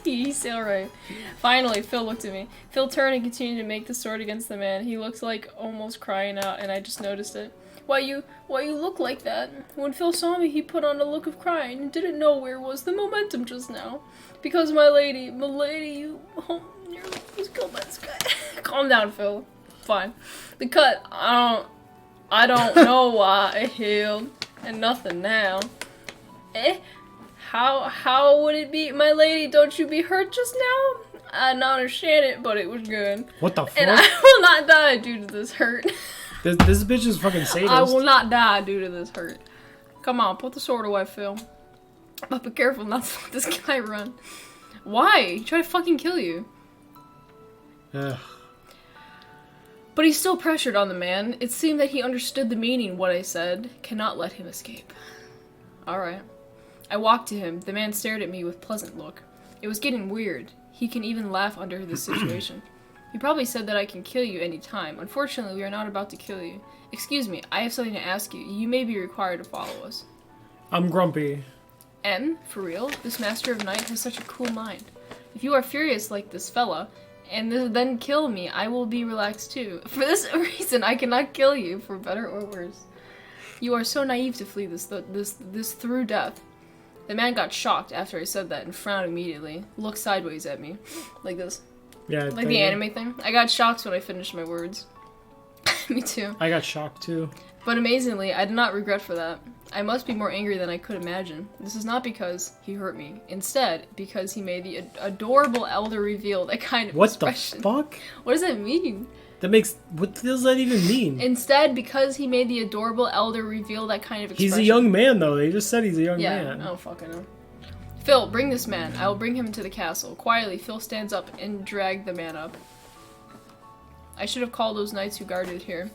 He's sail right. Finally, Phil looked at me. Phil turned and continued to make the sword against the man. He looked like almost crying out, and I just noticed it. Why you look like that? When Phil saw me, he put on a look of crying and didn't know where was the momentum just now. Because my lady, you killed by this guy. Calm down, Phil. Fine. The cut, I don't know why it healed, and nothing now. How would it be, my lady? Don't you be hurt just now? I don't understand it, but it was good. What the fuck? And I will not die due to this hurt. This bitch is fucking sadist. I will not die due to this hurt. Come on, put the sword away, Phil. But be careful not to let this guy run. Why? He tried to fucking kill you. Ugh. But he still pressured on the man. It seemed that he understood the meaning what I said. Cannot let him escape. Alright. I walked to him. The man stared at me with pleasant look. It was getting weird. He can even laugh under this situation. He probably said that I can kill you any time. Unfortunately, we are not about to kill you. Excuse me, I have something to ask you. You may be required to follow us. I'm grumpy. M, for real? This Master of Night has such a cool mind. If you are furious like this fella, and then kill me, I will be relaxed too. For this reason, I cannot kill you, for better or worse. You are so naive to flee this through death. The man got shocked after I said that and frowned immediately. Looked sideways at me. Like this. Yeah. Like the anime thing. I got shocked when I finished my words. Me too. I got shocked too. But amazingly, I did not regret for that. I must be more angry than I could imagine. This is not because he hurt me. Instead, because he made the adorable elder reveal that kind of What expression. the fuck? What does that mean? What does that even mean? Instead, because he made the adorable elder reveal that kind of expression. He's a young man, though. They just said he's a young Yeah, man. I don't fucking know. Phil, bring this man. I will bring him to the castle. Quietly, Phil stands up and drags the man up. I should have called those knights who guarded here.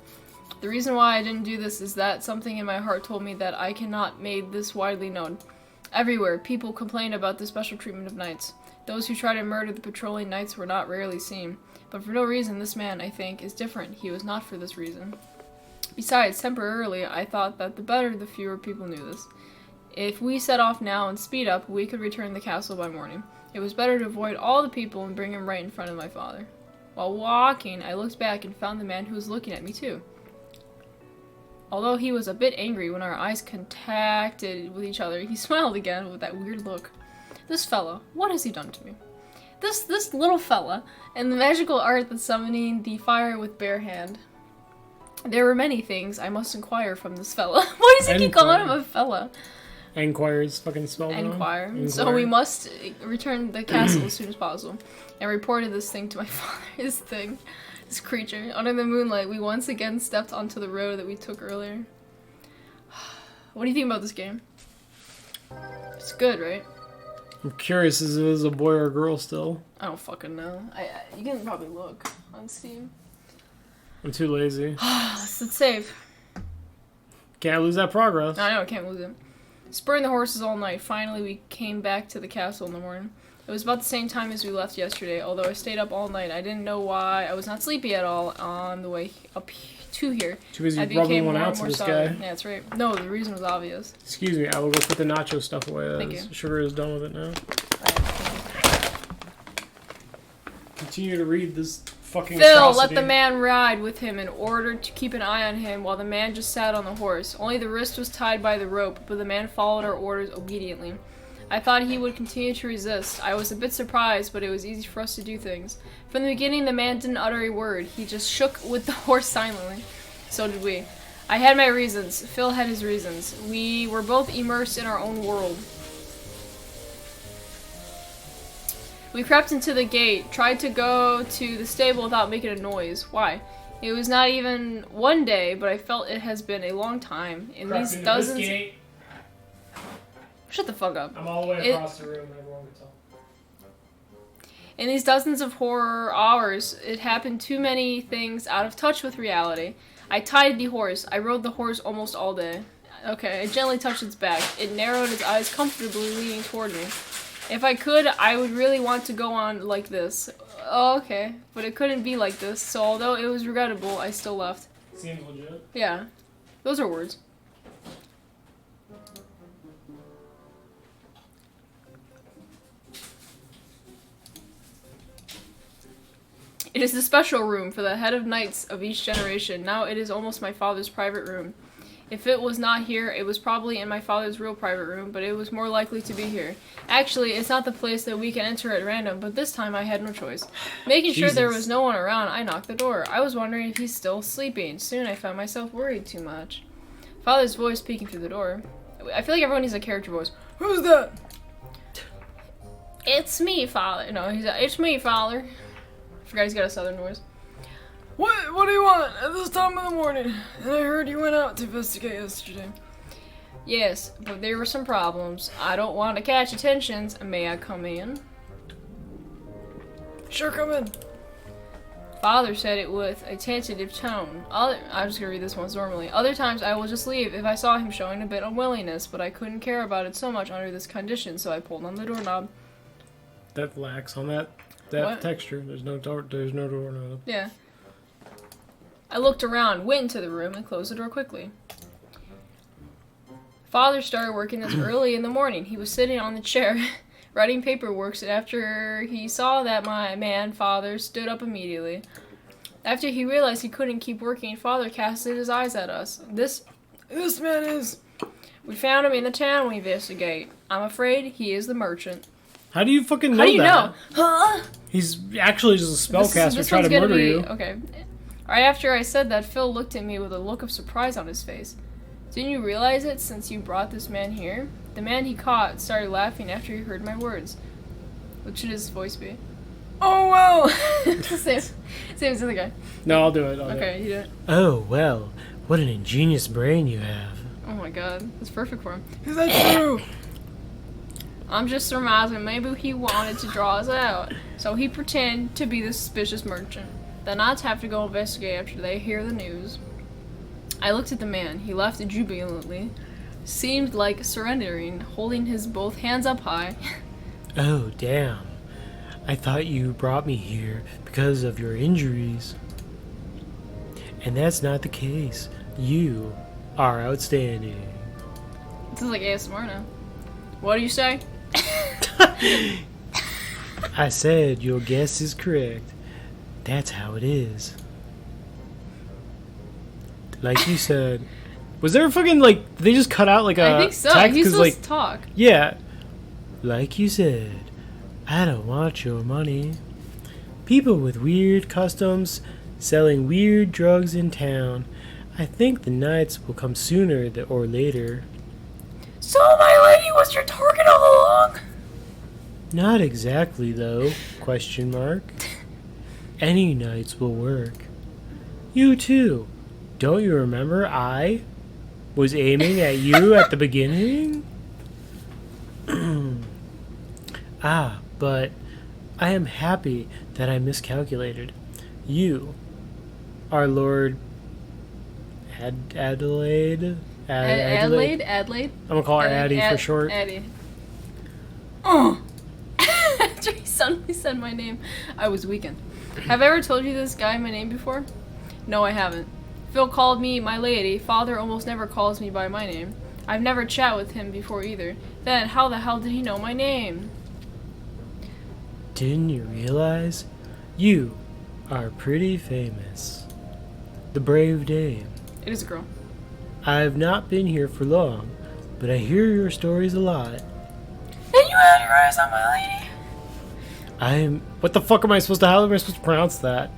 The reason why I didn't do this is that something in my heart told me that I cannot make this widely known. Everywhere, people complain about the special treatment of knights. Those who try to murder the patrolling knights were not rarely seen. But for no reason, this man, I think, is different. He was not for this reason. Besides, temporarily, I thought that the better the fewer people knew this. If we set off now and speed up, we could return the castle by morning. It was better to avoid all the people and bring him right in front of my father. While walking, I looked back and found the man who was looking at me too. Although he was a bit angry when our eyes contacted with each other, he smiled again with that weird look. This fellow, what has he done to me? This little fella, and the magical art that's summoning the fire with bare hand. There were many things I must inquire from this fella. Why does he keep calling him a fella? Enquire is fucking spelled wrong. Enquire. So we must return the castle as soon as possible. And reported this thing to my father. This creature. Under the moonlight, we once again stepped onto the road that we took earlier. What do you think about this game? It's good, right? I'm curious if it was a boy or a girl still. I don't fucking know. You can probably look on Steam. I'm too lazy. Let's save. Can't lose that progress. I know, I can't lose it. Spurring the horses all night, finally we came back to the castle in the morning. It was about the same time as we left yesterday, although I stayed up all night. I didn't know why. I was not sleepy at all on the way up to here. Too busy rubbing one out to this guy. Yeah, that's right. No, the reason was obvious. Excuse me, I will go put the nacho stuff away. Thank you. Sugar is done with it now. Right, Continue to read this fucking Phil, atrocity. let the man ride with him in order to keep an eye on him while the man just sat on the horse. Only the wrist was tied by the rope, but the man followed our orders obediently. I thought he would continue to resist. I was a bit surprised, but it was easy for us to do things. From the beginning, the man didn't utter a word. He just shook with the horse silently. So did we. I had my reasons. Phil had his reasons. We were both immersed in our own world. We crept into the gate, tried to go to the stable without making a noise. Why? It was not even one day, but I felt it has been a long time. In these dozens... Shut the fuck up. I'm all the way across the room, everyone can tell. In these dozens of horror hours, it happened too many things out of touch with reality. I tied the horse. I rode the horse almost all day. Okay, I gently touched its back. It narrowed its eyes comfortably, leaning toward me. If I could, I would really want to go on like this. Oh, okay. But it couldn't be like this, so although it was regrettable, I still left. Seems legit. Yeah. Those are words. It is the special room for the head of knights of each generation. Now it is almost my father's private room. If it was not here, it was probably in my father's real private room, but it was more likely to be here. Actually, it's not the place that we can enter at random, but this time I had no choice. Making sure there was no one around, I knocked the door. I was wondering if he's still sleeping. Soon I found myself worried too much. Father's voice peeking through the door. I feel like everyone needs a character voice. Who's that? It's me, father. No, he's like, it's me, father. I forgot he's got a southern voice. What do you want at this time of the morning? And I heard you went out to investigate yesterday. Yes, but there were some problems. I don't want to catch attentions. May I come in? Sure, come in. Father said it with a tentative tone. I'm just gonna read this once normally. Other times I will just leave if I saw him showing a bit of unwillingness, but I couldn't care about it so much under this condition, so I pulled on the doorknob. That lacks on that texture. There's no doorknob. Yeah. I looked around, went into the room, and closed the door quickly. Father started working this early in the morning. He was sitting on the chair, writing paperwork, and after he saw that my man, Father, stood up immediately. After he realized he couldn't keep working, Father casted his eyes at us. This man is... We found him in the town we investigate. I'm afraid he is the merchant. How do you fucking know that? How do you know? Huh? He's actually just a spellcaster trying to murder you. Okay. Right after I said that, Phil looked at me with a look of surprise on his face. Didn't you realize it since you brought this man here? The man he caught started laughing after he heard my words. What should his voice be? Oh, well! same as the other guy. No, I'll do it. Okay, you do it. Oh, well, what an ingenious brain you have. Oh my god, that's perfect for him. Is that true? I'm just surmising maybe he wanted to draw us out, so he pretended to be the suspicious merchant. The knights have to go investigate after they hear the news. I looked at the man. He laughed jubilantly, seemed like surrendering, holding his both hands up high. Oh, damn. I thought you brought me here because of your injuries. And that's not the case. You are outstanding. This is like ASMR now. What do you say? I said your guess is correct. That's how it is. Like you said. Was there a fucking, like, did they just cut out, like, a I think so. text? He's 'Cause, supposed like, to talk. yeah. Like you said, I don't want your money. People with weird customs selling weird drugs in town. I think the knights will come sooner or later. So, my lady was your target all along? Not exactly, though, question mark. Any knights will work. You too. Don't you remember I was aiming at you at the beginning? But I am happy that I miscalculated. You are Lord Adelaide? Adelaide? I'm gonna call her Addie for short. Addie. Oh! After he suddenly said my name, I was weakened. Have I ever told you this guy my name before? No, I haven't. Phil called me my lady. Father almost never calls me by my name. I've never chat with him before either. Then, how the hell did he know my name? Didn't you realize? You are pretty famous. The brave dame. It is a girl. I've not been here for long, but I hear your stories a lot. And you had your eyes on my lady? What the fuck am I supposed to? How am I supposed to pronounce that?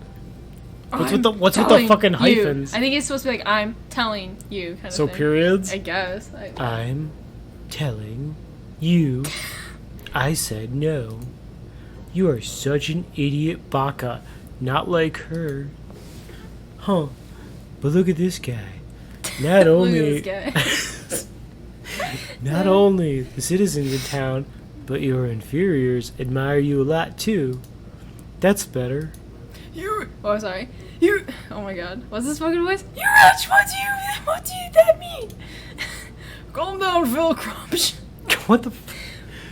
What's with the telling fucking you. hyphens? I think it's supposed to be like, I'm telling you kind of So thing. periods? I guess. I'm telling you. I said no. You are such an idiot baka. Not like her. Huh. But look at this guy. Not only Look at this guy. not only the citizens in town, but your inferiors admire you a lot too. That's better. Oh, sorry. Oh my god. What's this fucking voice? You rich! What do that mean? Calm down, Phil Crumsh. What the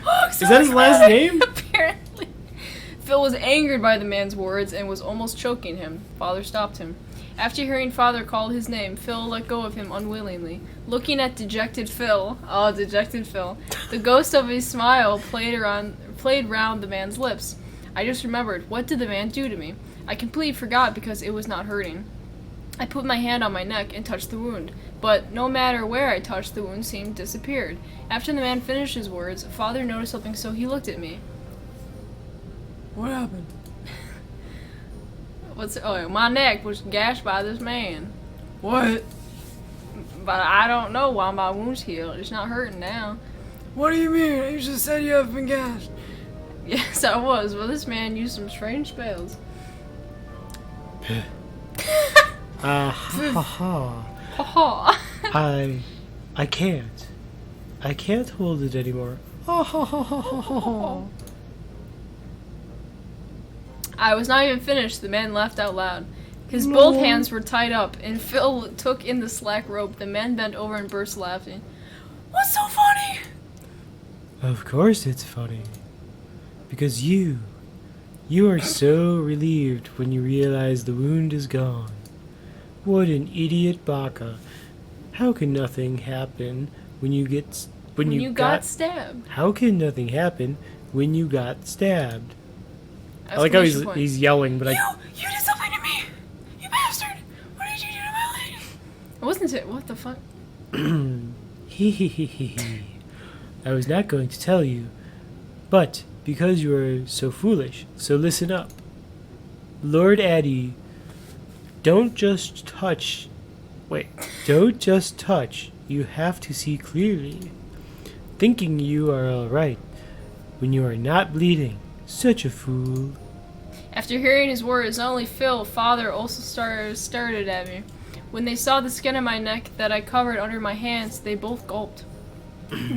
Oh, Is that his last name? Apparently. Phil was angered by the man's words and was almost choking him. Father stopped him. After hearing Father call his name, Phil let go of him unwillingly. Looking at dejected Phil, the ghost of his smile played round the man's lips. I just remembered, what did the man do to me? I completely forgot because it was not hurting. I put my hand on my neck and touched the wound, but no matter where I touched, the wound seemed disappeared. After the man finished his words, Father noticed something, so he looked at me. What happened? My neck was gashed by this man. What? But I don't know why my wound's healed. It's not hurting now. What do you mean? You just said you haven't been gashed. Yes, I was. Well, this man used some strange spells. Ha ha. Ha I can't. I can't hold it anymore. I was not even finished. The man laughed out loud. His both hands were tied up, and Phil took in the slack rope. The man bent over and burst laughing. What's so funny? Of course it's funny. Because you are so relieved when you realize the wound is gone. What an idiot baka. How can nothing happen when you got stabbed? How can nothing happen when you got stabbed? I like how he's yelling, but You did something to me! You bastard! What did you do to my lady? It wasn't it. What the fuck? I was not going to tell you, but because you are so foolish, so listen up. Lord Addy Don't just touch. Wait. Don't just touch. You have to see clearly. Thinking you are alright when you are not bleeding. Such a fool. After hearing his words, not only Phil, father also stared at me. When they saw the skin on my neck that I covered under my hands, they both gulped.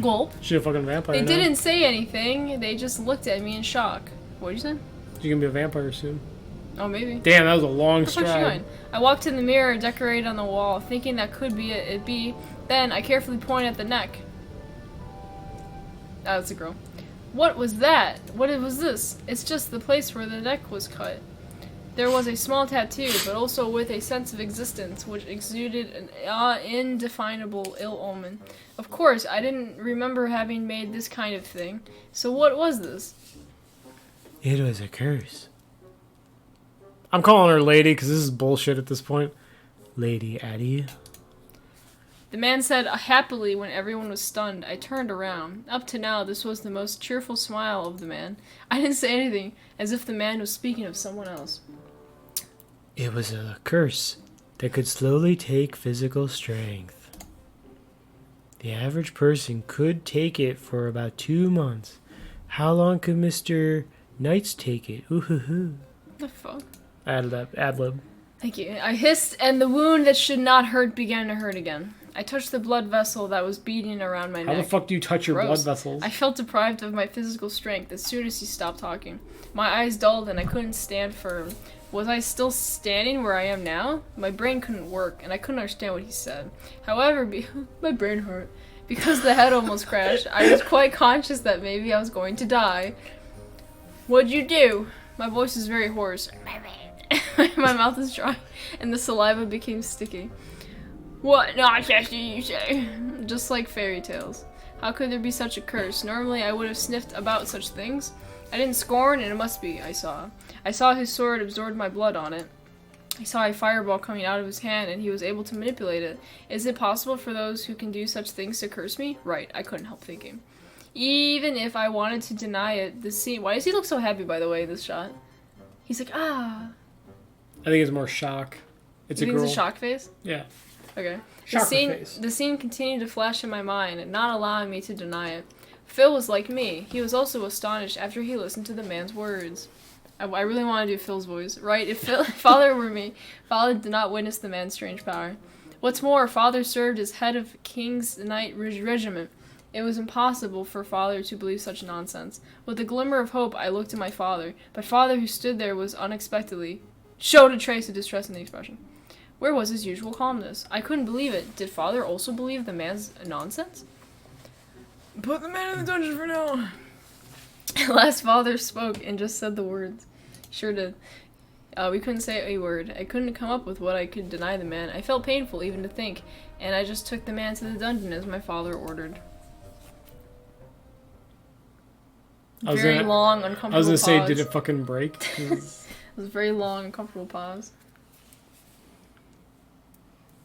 Gulp? She's a fucking vampire. They now. didn't say anything, they just looked at me in shock. What'd you say? She's gonna be a vampire soon. Oh, maybe. Damn, that was a long Where's she stride. going? I walked to the mirror decorated on the wall, thinking that could be it be. Then I carefully pointed at the neck. Oh, it's a girl. What was that? What was this? It's just the place where the neck was cut. There was a small tattoo, but also with a sense of existence, which exuded an indefinable ill omen. Of course, I didn't remember having made this kind of thing. So what was this? It was a curse. I'm calling her lady because this is bullshit at this point. Lady Addie. The man said happily when everyone was stunned. I turned around. Up to now, this was the most cheerful smile of the man. I didn't say anything, as if the man was speaking of someone else. It was a curse that could slowly take physical strength. The average person could take it for about 2 months. How long could Mr. Knights take it? Ooh hoo hoo. What the fuck? Ad lib. Thank you. I hissed, and the wound that should not hurt began to hurt again. I touched the blood vessel that was beating around my neck. How the fuck do you touch your Gross. blood vessels? I felt deprived of my physical strength as soon as he stopped talking. My eyes dulled and I couldn't stand firm. Was I still standing where I am now? My brain couldn't work, and I couldn't understand what he said. However, my brain hurt. Because the head almost crashed, I was quite conscious that maybe I was going to die. What'd you do? My voice is very hoarse. My mouth is dry, and the saliva became sticky. What nonsense do you say? Just like fairy tales. How could there be such a curse? Normally I would have sniffed about such things. I didn't scorn, and it must be, I saw. I saw his sword absorb my blood on it. I saw a fireball coming out of his hand, and he was able to manipulate it. Is it possible for those who can do such things to curse me? Right, I couldn't help thinking. Even if I wanted to deny it, the scene... Why does he look so happy, by the way, this shot? He's like, ah. I think it's more shock. It's You a think girl. it's a shock face? Yeah. Okay. Shocker face. The scene continued to flash in my mind, not allowing me to deny it. Phil was like me. He was also astonished after he listened to the man's words. I really want to do Phil's voice, right? If Father were me, Father did not witness the man's strange power. What's more, Father served as head of King's Knight Regiment. It was impossible for Father to believe such nonsense. With a glimmer of hope, I looked at my father, but Father, who stood there, was unexpectedly showed a trace of distress in the expression. Where was his usual calmness? I couldn't believe it. Did Father also believe the man's nonsense? Put the man in the dungeon for now. At last, Father spoke and just said the words. Sure did. We couldn't say a word. I couldn't come up with what I could deny the man. I felt painful even to think, and I just took the man to the dungeon as my father ordered. Very long, uncomfortable pause. I was gonna say, did it fucking break? It was a very long, uncomfortable pause.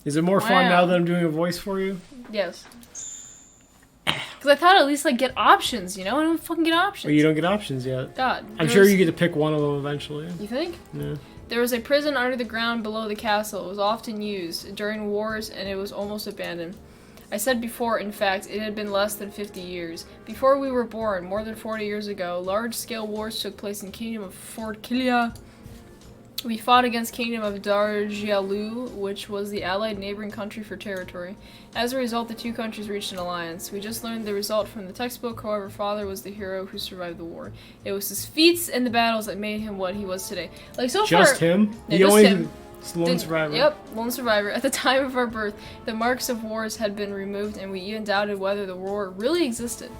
Is it more fun now that I'm doing a voice for you? Yes. Because I thought I'd at least, like, get options, you know? I don't fucking get options. Well, you don't get options yet. God. I'm sure you get to pick one of them eventually. You think? Yeah. There was a prison under the ground below the castle. It was often used during wars, and it was almost abandoned. I said before, in fact, it had been less than 50 years. Before we were born, more than 40 years ago, large-scale wars took place in the kingdom of Fort Kilia. We fought against kingdom of Darjialu, which was the allied neighboring country for territory. As a result, the two countries reached an alliance. We just learned the result from the textbook, however, Father was the hero who survived the war. It was his feats and the battles that made him what he was today. Like, so just far... him? Yeah, the just only him. lone survivor. Yep, lone survivor. At the time of our birth, the marks of wars had been removed, and we even doubted whether the war really existed.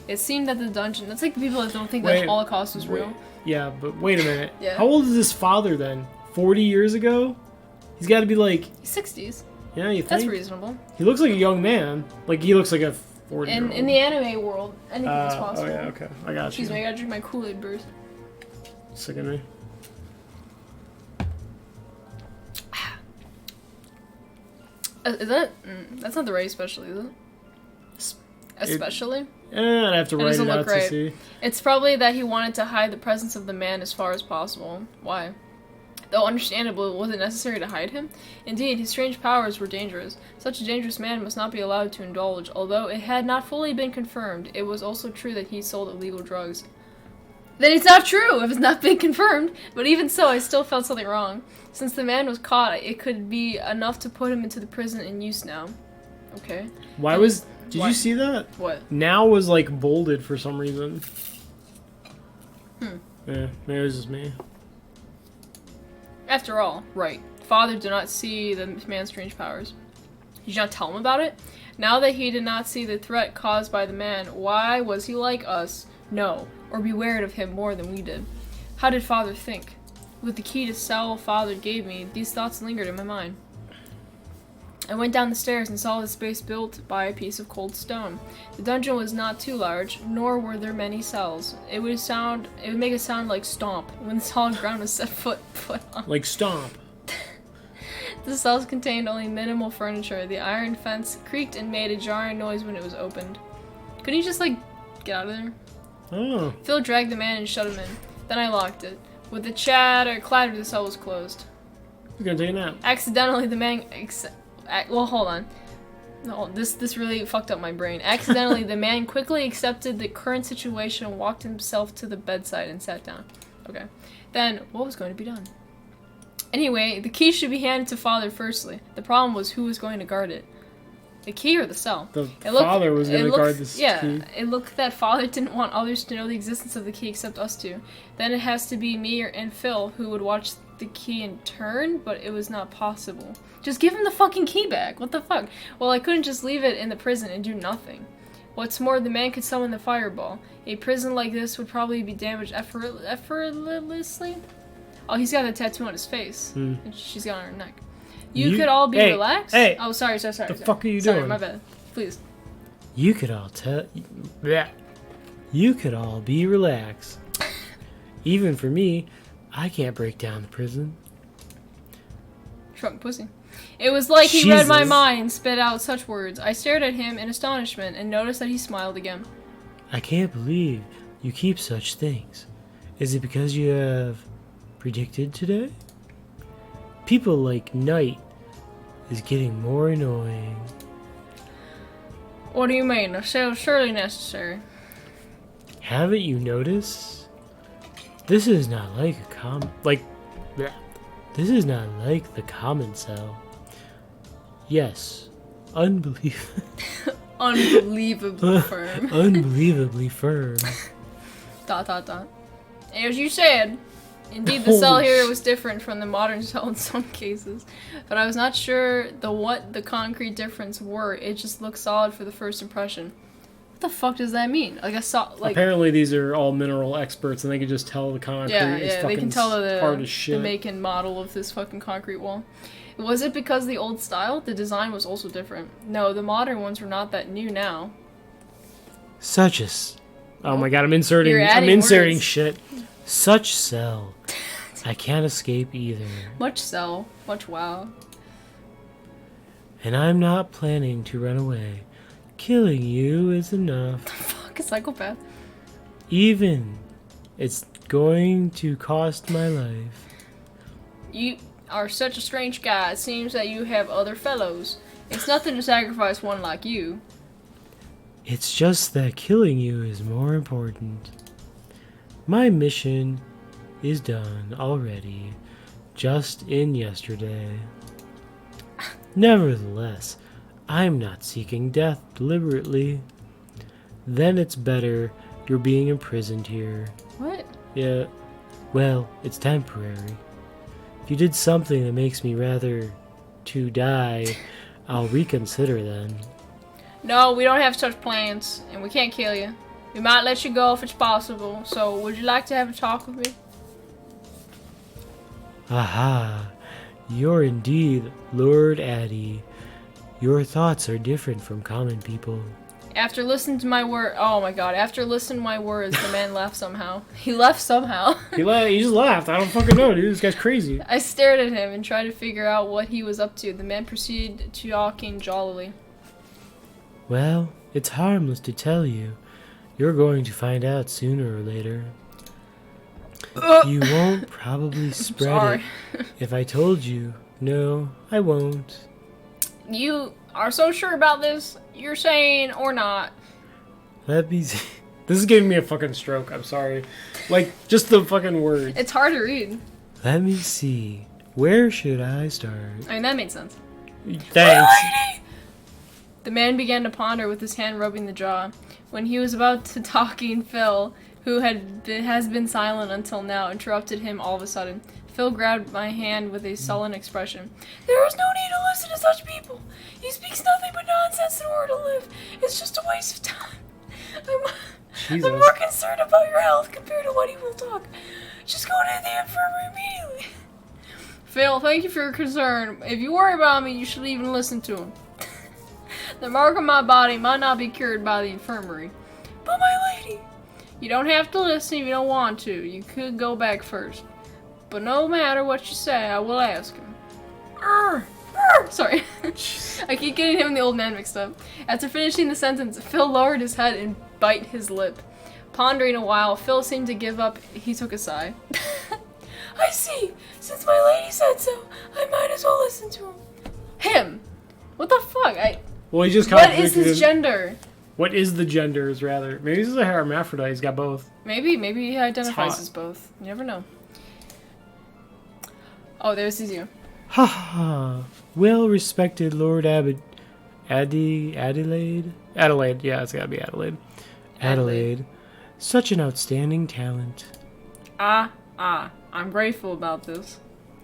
It seemed that the dungeon... That's like the people that don't think that the Holocaust was real. Yeah, but wait a minute. Yeah. How old is this father then? 40 years ago? He's got to be like... He's 60s. Yeah, you think? That's reasonable. He looks like a young man. Like, he looks like a 40-year-old. In the anime world, anything is possible. Oh, yeah, okay. I got you. Excuse me, I gotta drink my Kool-Aid burst. Sick of me. Is that... that's not the right especially, is it? Especially? I'd have to write it out to see. It's probably that he wanted to hide the presence of the man as far as possible. Why? Though understandable, was it necessary to hide him? Indeed, his strange powers were dangerous. Such a dangerous man must not be allowed to indulge. Although it had not fully been confirmed, it was also true that he sold illegal drugs. Then it's not true if it's not been confirmed. But even so, I still felt something wrong. Since the man was caught, it could be enough to put him into the prison in use now. Okay. Why was... Did What? you see that? What? Now was like bolded for some reason. Hmm. Yeah, maybe it was just me. After all, right. Father did not see the man's strange powers. Did you not tell him about it? Now that he did not see the threat caused by the man, why was he like us? No, or be wary of him more than we did. How did Father think? With the key to cell Father gave me, these thoughts lingered in my mind. I went down the stairs and saw the space built by a piece of cold stone. The dungeon was not too large, nor were there many cells. It would make a sound like stomp when the solid ground was set foot on. Like stomp. The cells contained only minimal furniture. The iron fence creaked and made a jarring noise when it was opened. Couldn't you just, like, get out of there? Oh. Phil dragged the man and shut him in. Then I locked it. With a clatter, the cell was closed. You're gonna take a nap. Accidentally, the man... well, hold on. No, this really fucked up my brain. Accidentally, the man quickly accepted the current situation and walked himself to the bedside and sat down. Okay. Then, what was going to be done? Anyway, the key should be handed to Father firstly. The problem was who was going to guard it. The key or the cell? Father was going to guard this key. Yeah, it looked that Father didn't want others to know the existence of the key except us two. Then it has to be me and Phil who would watch the key in turn, but it was not possible. Just give him the fucking key back. What the fuck? Well, I couldn't just leave it in the prison and do nothing. What's more, the man could summon the fireball. A prison like this would probably be damaged effortlessly. Oh, he's got a tattoo on his face. And she's got it on her neck. You could all be relaxed? Hey! Oh, sorry. The fuck are you doing? Sorry, my bad. Please. You could all You could all be relaxed. Even for me, I can't break down the prison. Fucking pussy. It was like he read my Jesus. mind and spit out such words. I stared at him in astonishment and noticed that he smiled again. I can't believe you keep such things. Is it because you have predicted today? People like Night is getting more annoying. What do you mean? Surely necessary. Haven't you noticed? This is not like a This is not like the common cell. Yes, unbelievably firm. Unbelievably firm. ... As you said, indeed the cell here was different from the modern cell in some cases, but I was not sure what the concrete difference were. It just looked solid for the first impression. What the fuck does that mean? Apparently these are all mineral experts and they can just tell the concrete is fucking they can tell hard as shit. the make and model of this fucking concrete wall. Was it because the old style? The design was also different. No, the modern ones were not that new now. Oh my god, I'm inserting words. shit. Such cell. I can't escape either. Much cell, much wow. And I'm not planning to run away. Killing you is enough. Fuck, a psychopath. Even it's going to cost my life. You are such a strange guy. It seems that you have other fellows. It's nothing to sacrifice one like you. It's just that killing you is more important. My mission is done already, just in yesterday. Nevertheless, I'm not seeking death deliberately. Then it's better you're being imprisoned here. What? Yeah, well, it's temporary. If you did something that makes me rather to die, I'll reconsider then. No, we don't have such plans, and we can't kill you. We might let you go if it's possible, so would you like to have a talk with me? Aha, you're indeed Lord Addy. Your thoughts are different from common people. After listening to my after listening to my words, the man left somehow. He left somehow. He just laughed. I don't fucking know, dude. This guy's crazy. I stared at him and tried to figure out what he was up to. The man proceeded talking jollily. Well, it's harmless to tell you. You're going to find out sooner or later. You won't probably spread sorry. it if I told you. No, I won't. You are so sure about this? You're saying or not? Let me see. This is giving me a fucking stroke. I'm sorry. Like, just the fucking words. It's hard to read. Let me see. Where should I start? I mean, that made sense. Thanks. The man began to ponder with his hand rubbing the jaw. When he was about to talking, Phil, who has been silent until now, interrupted him all of a sudden. Phil grabbed my hand with a sullen expression. There is no need to listen to such people. He speaks nothing but nonsense in order to live. It's just a waste of time. I'm more concerned about your health compared to what he will talk. Just go to the infirmary immediately. Phil, thank you for your concern. If you worry about me, you should even listen to him. The mark on my body might not be cured by the infirmary. But my lady, you don't have to listen if you don't want to. You could go back first. But no matter what you say, I will ask him. Sorry. I keep getting him and the old man mixed up. After finishing the sentence, Phil lowered his head and bit his lip. Pondering a while, Phil seemed to give up. He took a sigh. I see. Since my lady said so, I might as well listen to him. Him? What the fuck? Well, he just What is his gender? What is the genders, rather? Maybe he's a hermaphrodite. He's got both. Maybe he identifies as both. You never know. Oh, there's you. Ha ha. Well-respected Lord Adelaide? Adelaide, yeah, it's gotta be Adelaide. Adelaide. Such an outstanding talent. I'm grateful about this.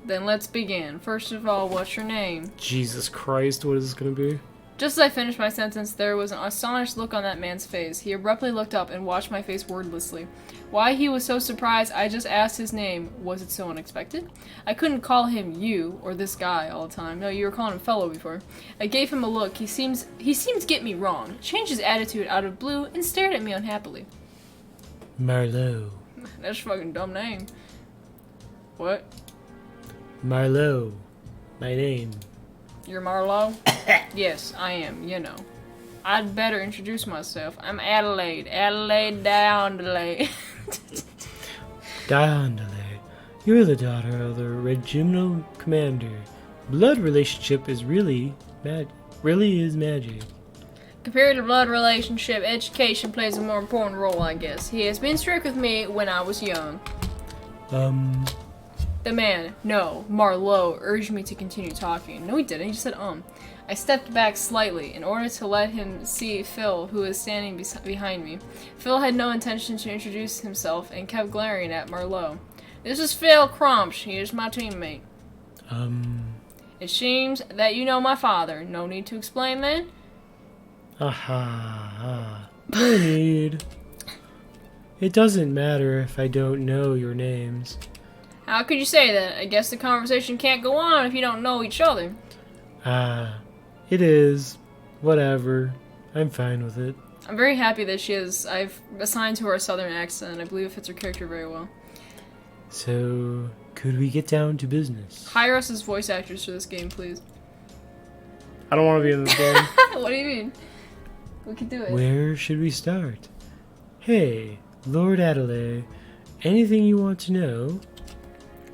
Then let's begin. First of all, what's your name? Jesus Christ, what is this gonna be? Just as I finished my sentence, there was an astonished look on that man's face. He abruptly looked up and watched my face wordlessly. Why he was so surprised I just asked his name. Was it so unexpected? I couldn't call him you or this guy all the time. No, you were calling him fellow before. I gave him a look. He seemed to get me wrong. Changed his attitude out of blue and stared at me unhappily. Marlowe. That's a fucking dumb name. What? Marlowe. My name. You're Marlowe? Yes, I am, you know. I'd better introduce myself. I'm Adelaide. Adelaide Downdelaide. Downdelaide. You're the daughter of the regimental commander. Blood relationship is really is magic. Compared to blood relationship, education plays a more important role, I guess. He has been strict with me when I was young. The man, no, Marlowe, urged me to continue talking. No, he didn't. He just said, I stepped back slightly in order to let him see Phil, who was standing behind me. Phil had no intention to introduce himself and kept glaring at Marlowe. This is Phil Crumps. He is my teammate. It seems that you know my father. No need to explain then? No need. It doesn't matter if I don't know your names. How could you say that? I guess the conversation can't go on if you don't know each other. It is. Whatever. I'm fine with it. I'm very happy that I've assigned to her a southern accent. I believe it fits her character very well. So, could we get down to business? Hire us as voice actors for this game, please. I don't want to be in this game. What do you mean? We can do it. Where should we start? Hey, Lord Adelaide, anything you want to know?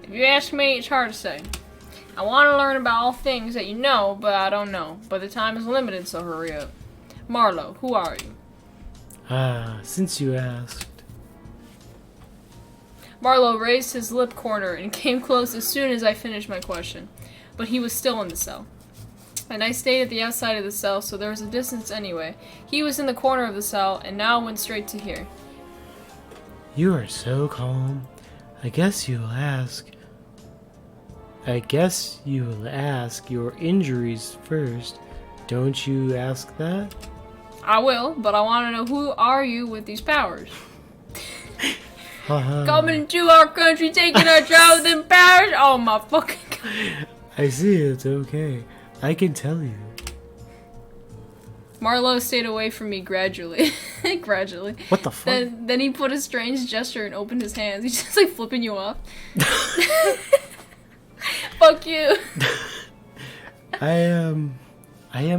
If you ask me, it's hard to say. I want to learn about all things that you know, but I don't know. But the time is limited, so hurry up. Marlowe, who are you? Since you asked. Marlowe raised his lip corner and came close as soon as I finished my question. But he was still in the cell. And I stayed at the outside of the cell, so there was a distance anyway. He was in the corner of the cell, and now went straight to here. You are so calm. I guess you'll ask your injuries first. Don't you ask that? I will, but I want to know who are you with these powers? Coming to our country, taking our job with them powers? Oh my fucking god. I see, it's okay. I can tell you. Marlowe stayed away from me gradually. Gradually. What the fuck? Then he put a strange gesture and opened his hands. He's just like flipping you off. Fuck you. I am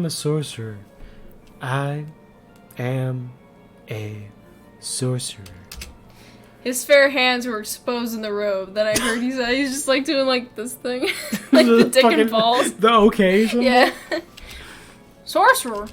a sorcerer. I am a sorcerer. His fair hands were exposed in the robe. Then I heard he said he's just like doing like this thing. Like the dick and balls. The okay symbol? Yeah. Sorcerer.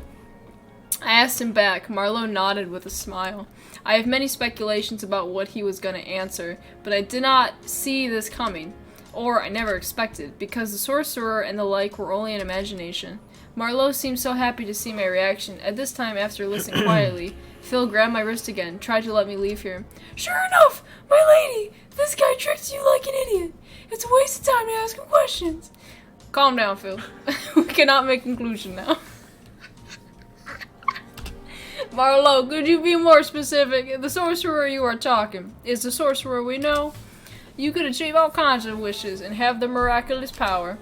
I asked him back. Marlowe nodded with a smile. I have many speculations about what he was going to answer, but I did not see this coming. Or I never expected, because the sorcerer and the like were only an imagination. Marlowe seemed so happy to see my reaction. At this time, after listening quietly, Phil grabbed my wrist again, tried to let me leave here. Sure enough, my lady! This guy tricked you like an idiot. It's a waste of time to ask him questions. Calm down, Phil. We cannot make conclusion now. Marlowe, could you be more specific? The sorcerer you are talking is the sorcerer we know. You could achieve all kinds of wishes and have the miraculous power.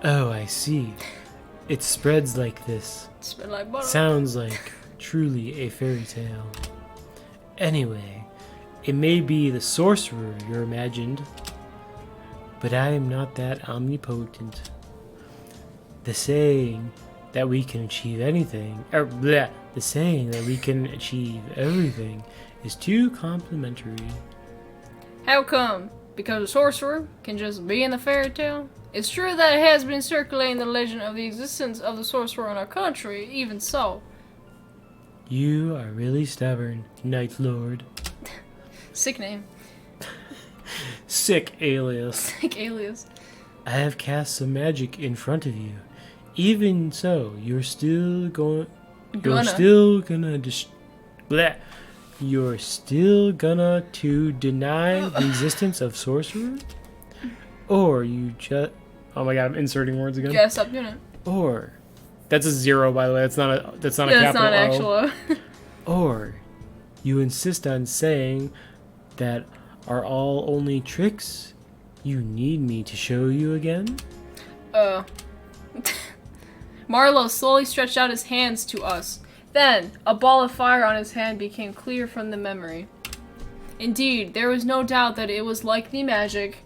Oh, I see. It spreads like this. Spread like butter. Sounds like truly a fairy tale. Anyway, it may be the sorcerer you're imagined, but I am not that omnipotent. The saying that we can achieve anything, the saying that we can achieve everything is too complimentary. How come? Because a sorcerer can just be in the fairy tale? It's true that it has been circulating the legend of the existence of the sorcerer in our country, even so. You are really stubborn, Night Lord. Sick name. Sick alias. Sick alias. I have cast some magic in front of you. Even so, you're still gonna to deny the existence of sorcerer? Or you just... Oh my god, I'm inserting words again. Yeah, stop doing it. Or... That's a 0, by the way. That's not a capital that's not actual O. Or you insist on saying that are all only tricks? You need me to show you again? Marlowe slowly stretched out his hands to us. Then, a ball of fire on his hand became clear from the memory. Indeed, there was no doubt that it was like the magic.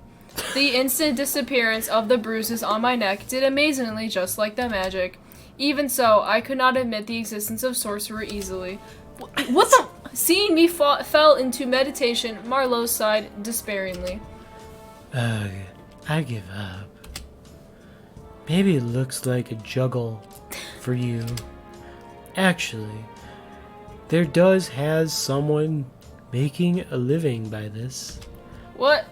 The instant disappearance of the bruises on my neck did amazingly just like the magic. Even so, I could not admit the existence of sorcerer easily. What the? Seeing me fell into meditation, Marlowe sighed despairingly. Ugh, I give up. Maybe it looks like a juggle for you. Actually, there has someone making a living by this. What?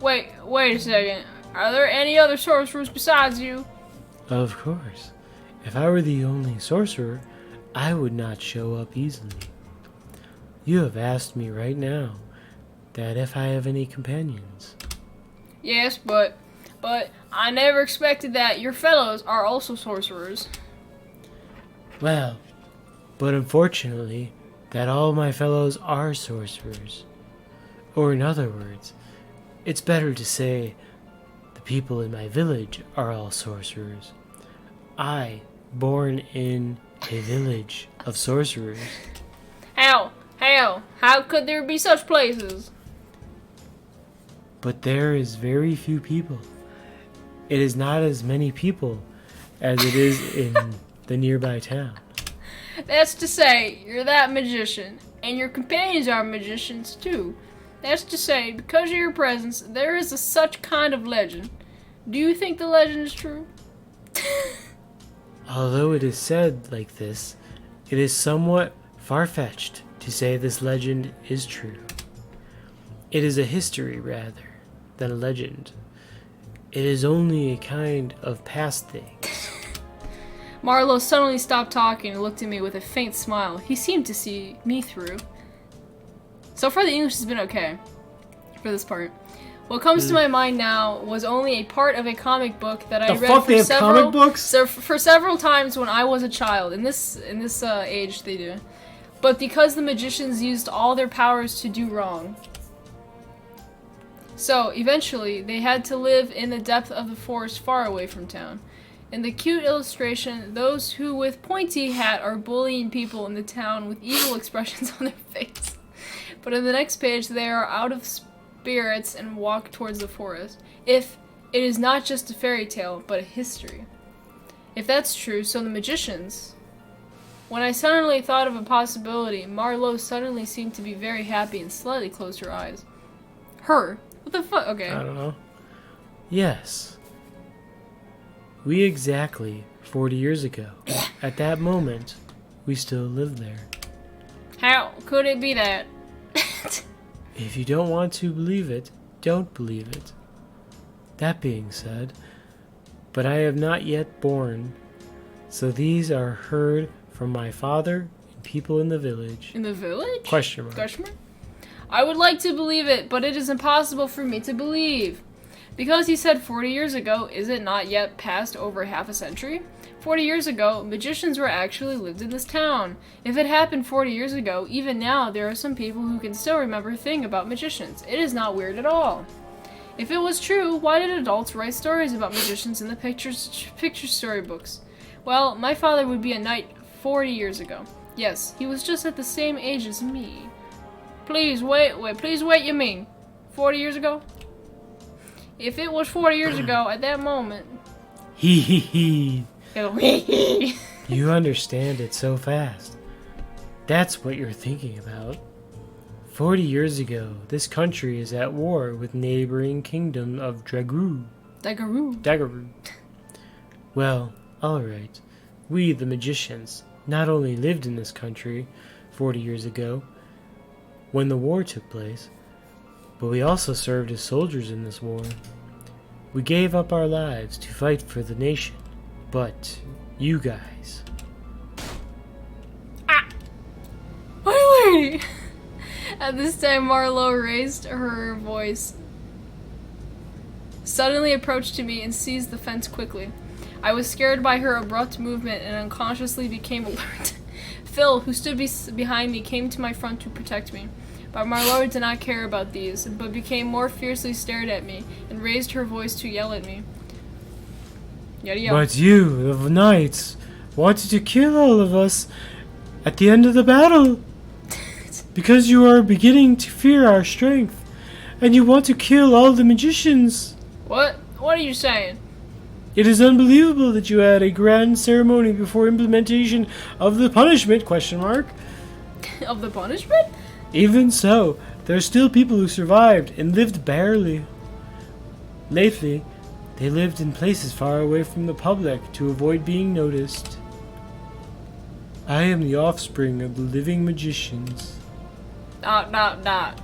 Wait a second. Are there any other sorcerers besides you? Of course. If I were the only sorcerer, I would not show up easily. You have asked me right now that if I have any companions. Yes, but I never expected that your fellows are also sorcerers. Well, but unfortunately, that all my fellows are sorcerers. Or in other words, it's better to say the people in my village are all sorcerers. I, born in a village of sorcerers. How could there be such places? But there is very few people. It is not as many people as it is in the nearby town. That's to say, you're that magician, and your companions are magicians too. That's to say, because of your presence, there is such kind of legend. Do you think the legend is true? Although it is said like this, it is somewhat far-fetched to say this legend is true. It is a history rather than a legend. It is only a kind of past things. Marlowe suddenly stopped talking and looked at me with a faint smile. He seemed to see me through. So far the English has been okay for this part. What comes to my mind now was only a part of a comic book that I read for several times when I was a child. In this age they do. But because the magicians used all their powers to do wrong. So, eventually, they had to live in the depth of the forest far away from town. In the cute illustration, those who with pointy hat are bullying people in the town with evil expressions on their face. But in the next page, they are out of spirits and walk towards the forest. If it is not just a fairy tale, but a history. If that's true, so the magicians... When I suddenly thought of a possibility, Marlowe suddenly seemed to be very happy and slightly closed her eyes. Her? What the fuck? Okay. I don't know. Yes. We exactly 40 years ago. At that moment, we still lived there. How could it be that? If you don't want to believe it, don't believe it. That being said, but I have not yet born, so these are heard from my father and people in the village. In the village? Question mark. Question mark? I would like to believe it, but it is impossible for me to believe. Because he said 40 years ago, is it not yet past over half a century? 40 years ago, magicians were actually lived in this town. If it happened 40 years ago, even now there are some people who can still remember a thing about magicians. It is not weird at all. If it was true, why did adults write stories about magicians in the picture storybooks? Well, my father would be a knight 40 years ago. Yes, he was just at the same age as me. Please wait, you mean 40 years ago? If it was 40 years ago, at that moment... Hee hee hee. Hee. You understand it so fast. That's what you're thinking about. 40 years ago, this country is at war with neighboring kingdom of Dagaroo. Well, alright. We, the magicians, not only lived in this country 40 years ago, when the war took place, but we also served as soldiers in this war. We gave up our lives to fight for the nation, but you guys... Wait! At this time, Marlowe raised her voice, suddenly approached to me, and seized the fence quickly. I was scared by her abrupt movement and unconsciously became alert. Phil, who stood behind me, came to my front to protect me. But Marlowe did not care about these, but became more fiercely stared at me, and raised her voice to yell at me. Yada yada. But you, the knights, wanted to kill all of us at the end of the battle. Because you are beginning to fear our strength, and you want to kill all the magicians. What? What are you saying? It is unbelievable that you had a grand ceremony before implementation of the punishment, question mark. Of the punishment? Even so, there are still people who survived and lived barely. Lately, they lived in places far away from the public to avoid being noticed. I am the offspring of the living magicians. Not.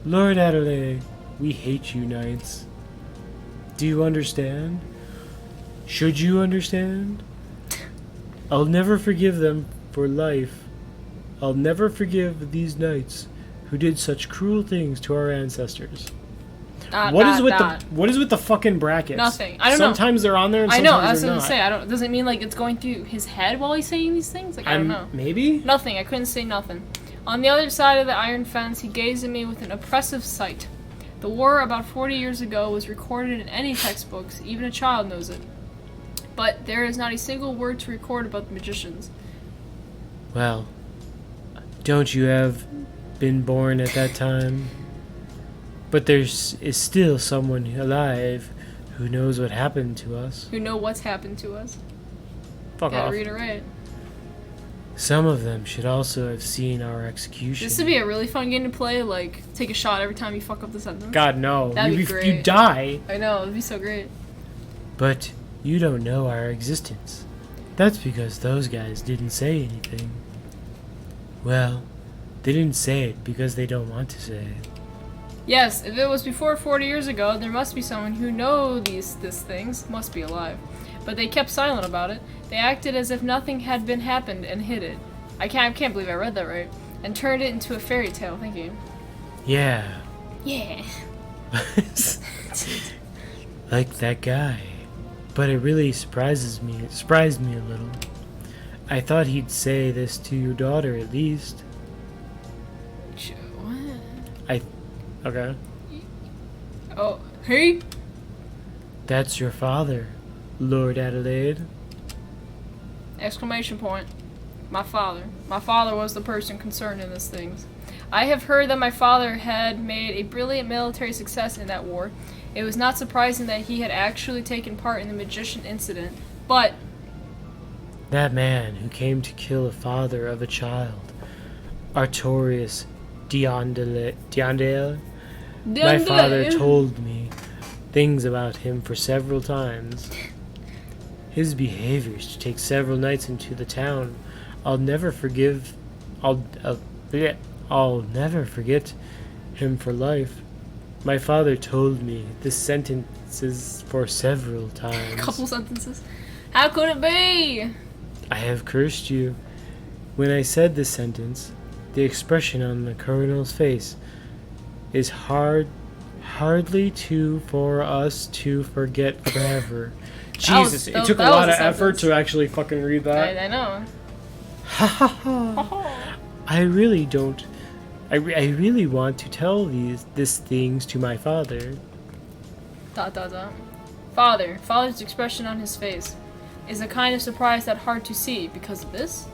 Lord Adelaide, we hate you knights. Do you understand? Should you understand? I'll never forgive them for life. I'll never forgive these knights who did such cruel things to our ancestors. What is with the fucking brackets? Nothing. I don't know. Sometimes they're on there and I sometimes know, I was they're gonna not. say, I don't. Does it mean like it's going through his head while he's saying these things? Like I don't know. Maybe? Nothing. I couldn't say nothing. On the other side of the iron fence, he gazed at me with an oppressive sight. The war about 40 years ago was recorded in any textbooks. Even a child knows it. But there is not a single word to record about the magicians. Well, don't you have been born at that time? But there is still someone alive who knows what happened to us. Who know what's happened to us. Fuck Gotta off. read it right. Some of them should also have seen our execution. This would be a really fun game to play, like, take a shot every time you fuck up the sentence. God, no. That'd be great. You die. I know, it'd be so great. But you don't know our existence. That's because those guys didn't say anything. Well, they didn't say it because they don't want to say it. Yes, if it was before 40 years ago, there must be someone who knows these things, must be alive. But they kept silent about it. They acted as if nothing had been happened and hid it. I can't believe I read that right. And turned it into a fairy tale, thank you. Yeah. Yeah. Like that guy. But it really surprised me a little. I thought he'd say this to your daughter at least. What? Okay. Oh, hey? That's your father, Lord Adelaide. Exclamation point. My father. My father was the person concerned in these things. I have heard that my father had made a brilliant military success in that war. It was not surprising that he had actually taken part in the magician incident, but... That man who came to kill a father of a child, Artorius Diandale. My father told me things about him for several times. His behaviors to take several nights into the town, I'll never forget him for life. My father told me this sentences for several times. Couple sentences. How could it be? I have cursed you. When I said this sentence, the expression on the colonel's face is hardly for us to forget forever. Jesus, it took a lot of effort to actually fucking read that. I know. Ha ha ha. I really want to tell these things to my father. ... Father's expression on his face is a kind of surprise that's hard to see because of this.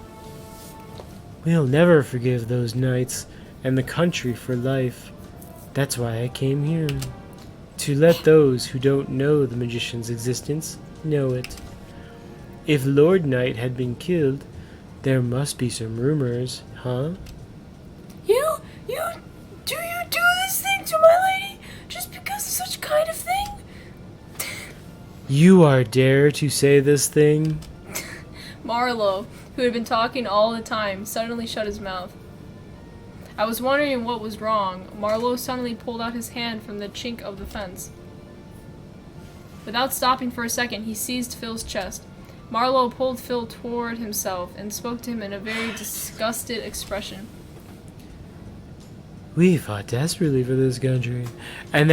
We'll never forgive those nights and the country for life. That's why I came here. To let those who don't know the magician's existence know it. If Lord Knight had been killed, there must be some rumors, huh? Do you do this thing to my lady just because of such kind of thing? You are dare to say this thing? Marlowe, who had been talking all the time, suddenly shut his mouth. I was wondering what was wrong. Marlowe suddenly pulled out his hand from the chink of the fence. Without stopping for a second, he seized Phil's chest. Marlowe pulled Phil toward himself and spoke to him in a very disgusted expression. We fought desperately for this country. And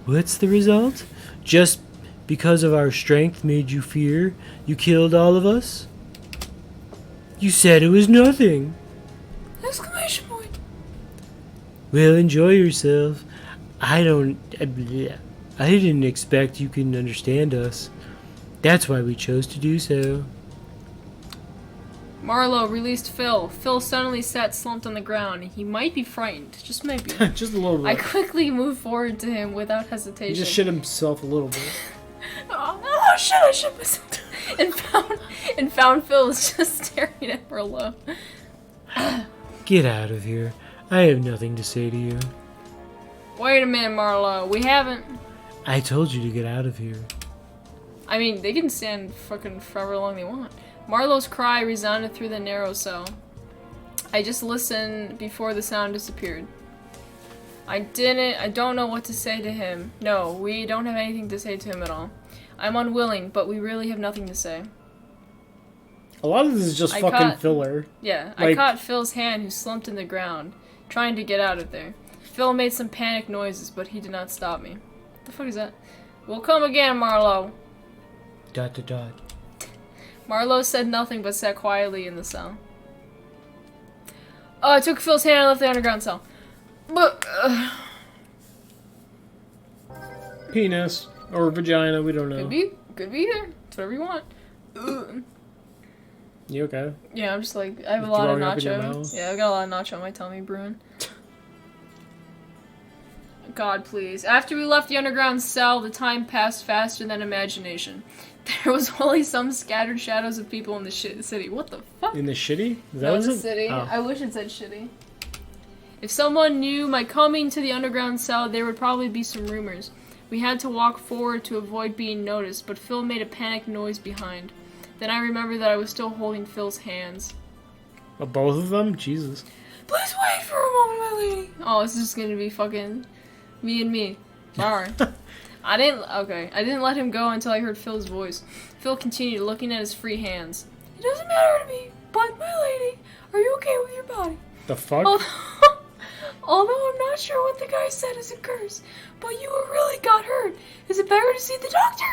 what's the result? Just because of our strength made you fear, you killed all of us? You said it was nothing. Exclamation point. Well, enjoy yourself. I didn't expect you couldn't understand us. That's why we chose to do so. Marlowe released Phil. Phil suddenly sat slumped on the ground. He might be frightened. Just maybe. Just a little bit. I quickly moved forward to him without hesitation. He just shit himself a little bit. Oh shit, I shit myself. and found Phil was just staring at Marlowe. Get out of here. I have nothing to say to you. Wait a minute, Marlowe. We haven't... I told you to get out of here. I mean, they can stand fucking forever long they want. Marlowe's cry resounded through the narrow cell. I just listened before the sound disappeared. I don't know what to say to him. No, we don't have anything to say to him at all. I'm unwilling, but we really have nothing to say. A lot of this is just fucking filler. Yeah, I caught Phil's hand, who slumped in the ground, trying to get out of there. Phil made some panicked noises, but he did not stop me. What the fuck is that? We'll come again, Marlowe. ... Marlowe said nothing but sat quietly in the cell. Oh, I took Phil's hand and left the underground cell. But, Penis. Or vagina, we don't know. Could be there. It's whatever you want. Ugh. You okay? Yeah, I'm just like, I have a lot of nacho. Yeah, I've got a lot of nacho on my tummy brewing. God, please. After we left the underground cell, the time passed faster than imagination. There was only some scattered shadows of people in the city. What the fuck? In the shitty? Is that no, in the city. Oh. I wish it said shitty. If someone knew my coming to the underground cell, there would probably be some rumors. We had to walk forward to avoid being noticed, but Phil made a panicked noise behind. Then I remembered that I was still holding Phil's hands. Oh, both of them? Jesus. Please wait for a moment, my lady. Oh, it's just gonna be fucking me and me. Sorry. I didn't let him go until I heard Phil's voice. Phil continued, looking at his free hands. It doesn't matter to me, but my lady, are you okay with your body? The fuck? Although I'm not sure what the guy said is a curse, but you really got hurt. Is it better to see the doctor?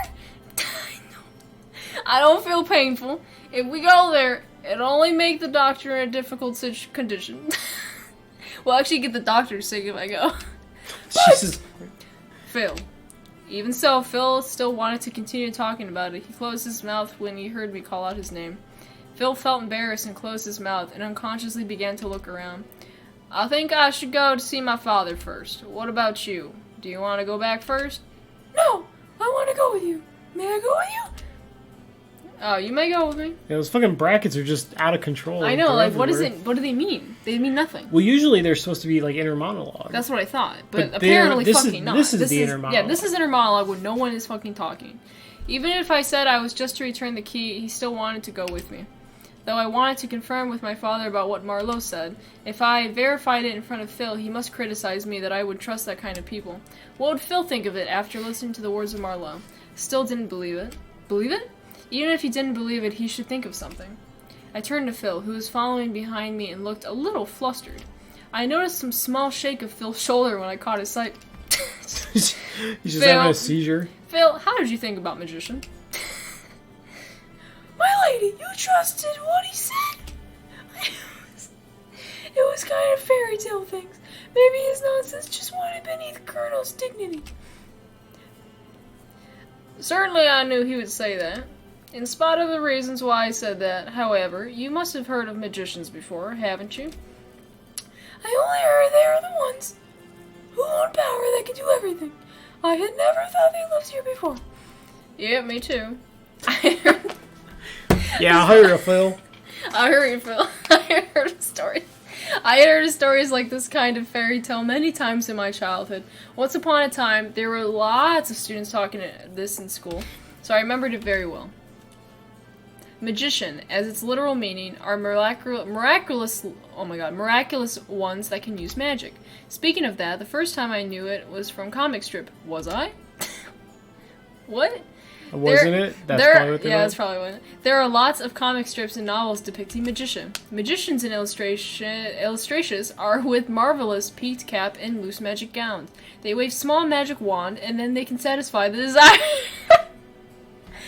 I don't feel painful. If we go there, it'll only make the doctor in a difficult condition. We'll actually get the doctor sick if I go. Jesus. Phil. Even so, Phil still wanted to continue talking about it. He closed his mouth when he heard me call out his name. Phil felt embarrassed and closed his mouth and unconsciously began to look around. I think I should go to see my father first. What about you? Do you want to go back first? No, I want to go with you. May I go with you? Oh, you may go with me. Yeah, those fucking brackets are just out of control. I know, They're like, what everywhere. what do they mean? They mean nothing. Well, usually they're supposed to be like inner monologue. That's what I thought, but But apparently this fucking is- not. this is the inner Yeah, this monologue. is inner monologue when no one is fucking talking. Even if I said I was just to return the key, he still wanted to go with me. Though I wanted to confirm with my father about what Marlowe said. If I verified it in front of Phil, he must criticize me that I would trust that kind of people. What would Phil think of it after listening to the words of Marlowe? Still didn't believe it. Believe it? Even if he didn't believe it, he should think of something. I turned to Phil, who was following behind me and looked a little flustered. I noticed some small shake of Phil's shoulder when I caught his sight. He's just Phil. having a seizure. Phil, how did you think about Magician? My lady, you trusted what he said? It was kind of fairy tale things. Maybe his nonsense just wanted beneath the Colonel's dignity. Certainly I knew he would say that. In spite of the reasons why I said that, however, you must have heard of magicians before, haven't you? I only heard they are the ones who own power that can do everything. I had never thought they lived here before. Yeah, me too. Yeah, I heard you, Phil. I heard you, Phil. I heard a story. I had heard stories like this kind of fairy tale many times in my childhood. Once upon a time, there were lots of students talking this in school, so I remembered it very well. Magician, as its literal meaning, are miraculous ones that can use magic. Speaking of that, the first time I knew it was from comic strip. Was I? What? Wasn't it? That's probably what they Yeah, meant. that's probably what. There are lots of comic strips and novels depicting magicians and illustrations are with marvelous peaked cap and loose magic gowns. They wave small magic wand and then they can satisfy the desire.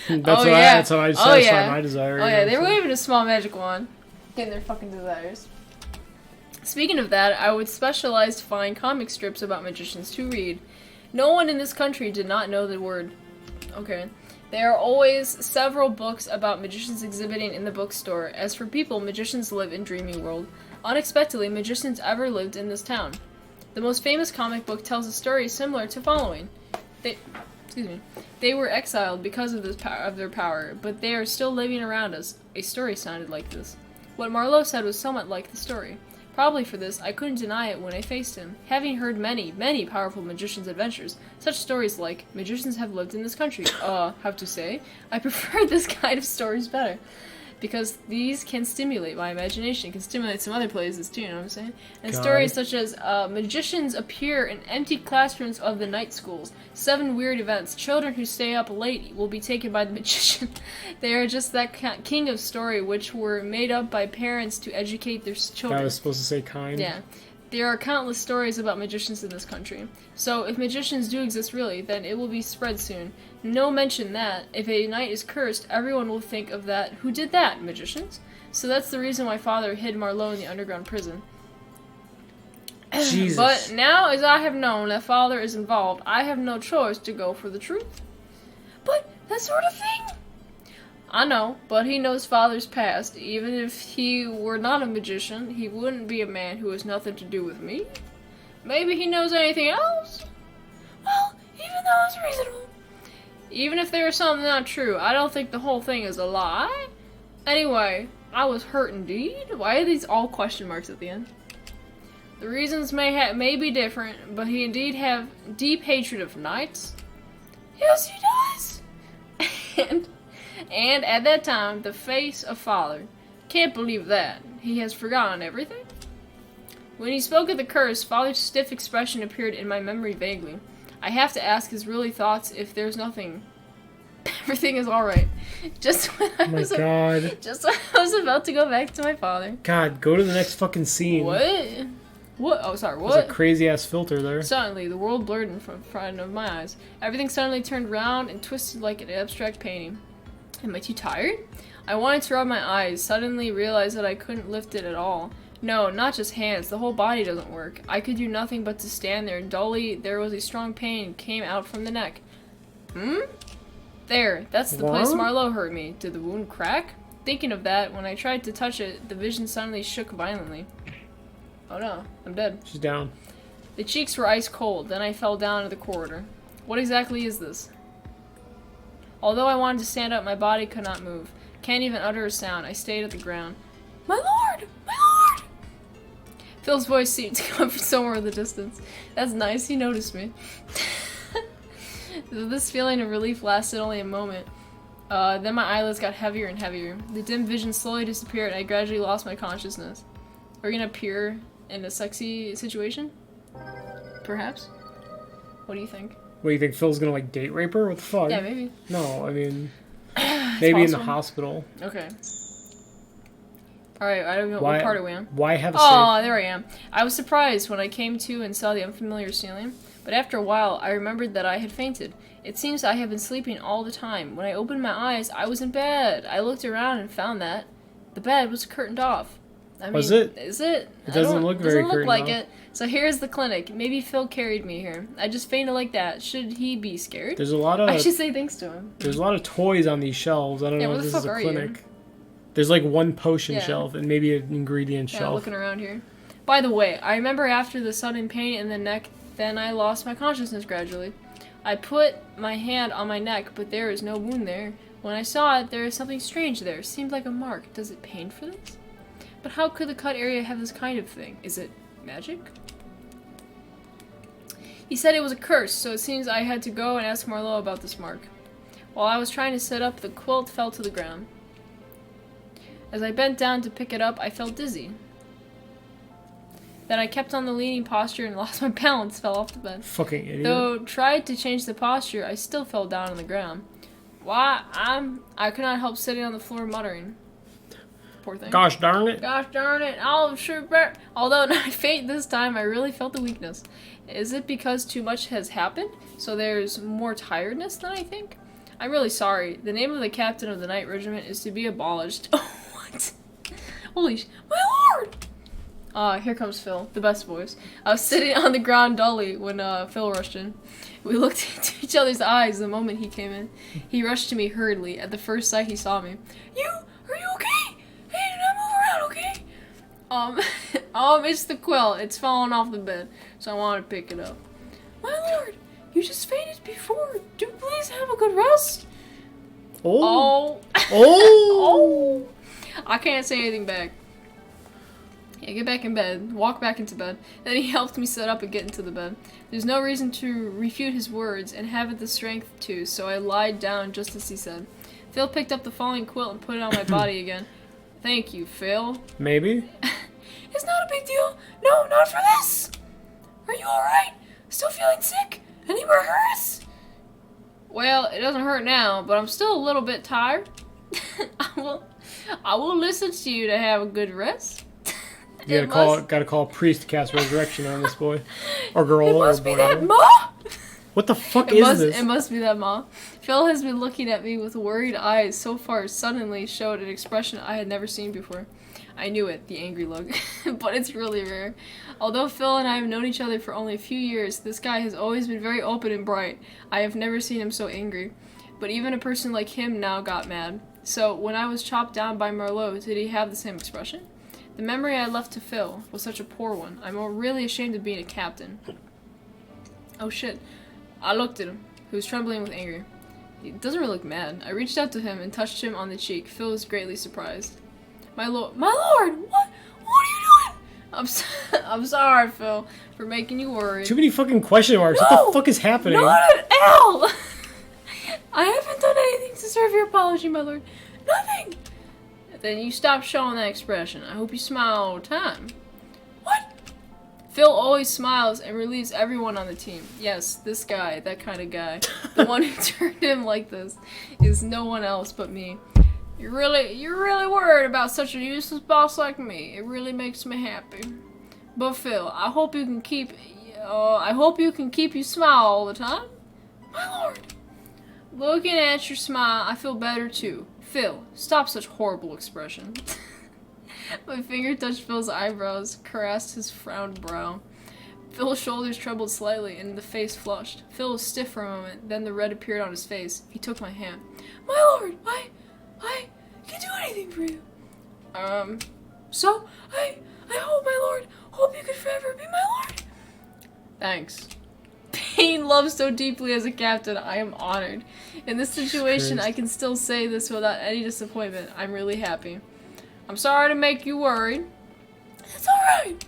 That's how I satisfy my desire. Oh yeah, they were waving a small magic wand, getting their fucking desires. Speaking of that, I would specialize to find comic strips about magicians to read. No one in this country did not know the word. Okay. There are always several books about magicians exhibiting in the bookstore. As for people, magicians live in dreaming world. Unexpectedly, magicians ever lived in this town. The most famous comic book tells a story similar to following. They were exiled because of their power, but they are still living around us. A story sounded like this. What Marlowe said was somewhat like the story. Probably for this, I couldn't deny it when I faced him. Having heard many, many powerful magicians' adventures, such stories like, magicians have lived in this country. How to say? I prefer this kind of stories better. Because these can stimulate my imagination, can stimulate some other places too, you know what I'm saying? And God. stories such as, magicians appear in empty classrooms of the night schools. 7 weird events. Children who stay up late will be taken by the magician. They are just that king of story, which were made up by parents to educate their children. I was supposed to say kind. Yeah. There are countless stories about magicians in this country. So, if magicians do exist really, then it will be spread soon. No mention that, if a night is cursed, everyone will think of that. Who did that? Magicians? So that's the reason why father hid Marlowe in the underground prison. Jesus. But now, as I have known that father is involved, I have no choice to go for the truth. But that sort of thing? I know, but he knows father's past. Even if he were not a magician, he wouldn't be a man who has nothing to do with me. Maybe he knows anything else? Well, even though it's reasonable. Even if there is something not true, I don't think the whole thing is a lie. Anyway, I was hurt indeed. Why are these all question marks at the end? The reasons may be different, but he indeed have deep hatred of knights. Yes, he does. And at that time, the face of father. Can't believe that. He has forgotten everything? When he spoke of the curse, father's stiff expression appeared in my memory vaguely. I have to ask his really thoughts if there's nothing. Everything is alright. Just when I was about to go back to my father. God, go to the next fucking scene. What? What? Oh, sorry, what? There's a crazy ass filter there. Suddenly, the world blurred in front of my eyes. Everything suddenly turned round and twisted like an abstract painting. Am I too tired? I wanted to rub my eyes, suddenly realized that I couldn't lift it at all. No, not just hands, the whole body doesn't work. I could do nothing but to stand there. Dully, there was a strong pain came out from the neck. There, that's the place Marlowe hurt me. Did the wound crack? Thinking of that, when I tried to touch it, the vision suddenly shook violently. Oh no, I'm dead. She's down. The cheeks were ice cold, then I fell down into the corridor. What exactly is this? Although I wanted to stand up, my body could not move. can't even utter a sound. I stayed at the ground. My lord! My lord! Phil's voice seemed to come from somewhere in the distance. That's nice, he noticed me. This feeling of relief lasted only a moment. Then my eyelids got heavier and heavier. The dim vision slowly disappeared and I gradually lost my consciousness. Are we gonna appear in a sexy situation? Perhaps? What do you think? What, you think Phil's gonna, like, date rape her? What the fuck? Yeah, maybe. No, I mean... maybe in the hospital. Okay. Alright, I don't know what part are we on. Why have a Oh, there I am. I was surprised when I came to and saw the unfamiliar ceiling, but after a while I remembered that I had fainted. It seems I have been sleeping all the time. When I opened my eyes, I was in bed. I looked around and found that the bed was curtained off. I mean, was it? Is it? It doesn't look very doesn't look like curtained it. So here's the clinic. Maybe Phil carried me here. I just fainted like that. Should he be scared? There's a lot of... I should say thanks to him. There's a lot of toys on these shelves. I don't know if this is a clinic. You? There's like one potion shelf and maybe an ingredient shelf. Looking around here. By the way, I remember after the sudden pain in the neck, then I lost my consciousness gradually. I put my hand on my neck, but there is no wound there. When I saw it, there is something strange there. Seemed like a mark. Does it pain for this? But how could the cut area have this kind of thing? Is it magic? He said it was a curse, so it seems I had to go and ask Marlowe about this mark. While I was trying to sit up, the quilt fell to the ground. As I bent down to pick it up, I felt dizzy. Then I kept on the leaning posture and lost my balance, fell off the bed. Fucking idiot. Though tried to change the posture, I still fell down on the ground. Why, I could not help sitting on the floor muttering. Poor thing. Gosh darn it. Gosh darn it. I'll shoot back. Although not faint this time, I really felt the weakness. Is it because too much has happened? So there's more tiredness than I think? I'm really sorry. The name of the captain of the night regiment is to be abolished. What? Holy my lord! Here comes Phil, the best voice. I was sitting on the ground dully when Phil rushed in. We looked into each other's eyes the moment he came in. He rushed to me hurriedly at the first sight he saw me. Are you okay? Hey, do not move around, okay? It's the quilt. It's fallen off the bed, so I want to pick it up. My lord, you just fainted before. Do please have a good rest. Oh. Oh. I can't say anything back. Yeah, get back in bed. Walk back into bed. Then he helped me sit up and get into the bed. There's no reason to refute his words, and haven't the strength to, so I lied down just as he said. Phil picked up the falling quilt and put it on my body again. Thank you, Phil. Maybe? It's not a big deal. No, not for this. Are you alright? Still feeling sick? Anywhere hurts? Well, it doesn't hurt now, but I'm still a little bit tired. I will listen to you to have a good rest. You gotta call a priest to cast resurrection on this boy. Or girl. It must be that Ma! What the fuck is this? It must be that Ma. Phil has been looking at me with worried eyes so far suddenly showed an expression I had never seen before. I knew it, the angry look. But it's really rare. Although Phil and I have known each other for only a few years, this guy has always been very open and bright. I have never seen him so angry. But even a person like him now got mad. So, when I was chopped down by Marlowe, did he have the same expression? The memory I left to Phil was such a poor one. I'm really ashamed of being a captain. Oh shit. I looked at him. He was trembling with anger. He doesn't really look mad. I reached out to him and touched him on the cheek. Phil was greatly surprised. My lord, what are you doing? I'm sorry, Phil, for making you worried. Too many fucking question marks. No, what the fuck is happening? Not at all! I haven't done anything to deserve your apology, my lord. Nothing! Then you stop showing that expression. I hope you smile all the time. What? Phil always smiles and relieves everyone on the team. Yes, this guy, that kind of guy. The one who turned him like this is no one else but me. You're really worried about such a useless boss like me. It really makes me happy. But Phil, I hope you can keep you smile all the time. My lord. Looking at your smile, I feel better too. Phil, stop such horrible expression. My finger touched Phil's eyebrows, caressed his frowned brow. Phil's shoulders trembled slightly, and the face flushed. Phil was stiff for a moment, then the red appeared on his face. He took my hand. My lord, I can do anything for you. So, I hope, my lord, hope you could forever be my lord. Thanks. gained love so deeply as a captain. I am honored. In this situation, I can still say this without any disappointment. I'm really happy. I'm sorry to make you worried. That's alright.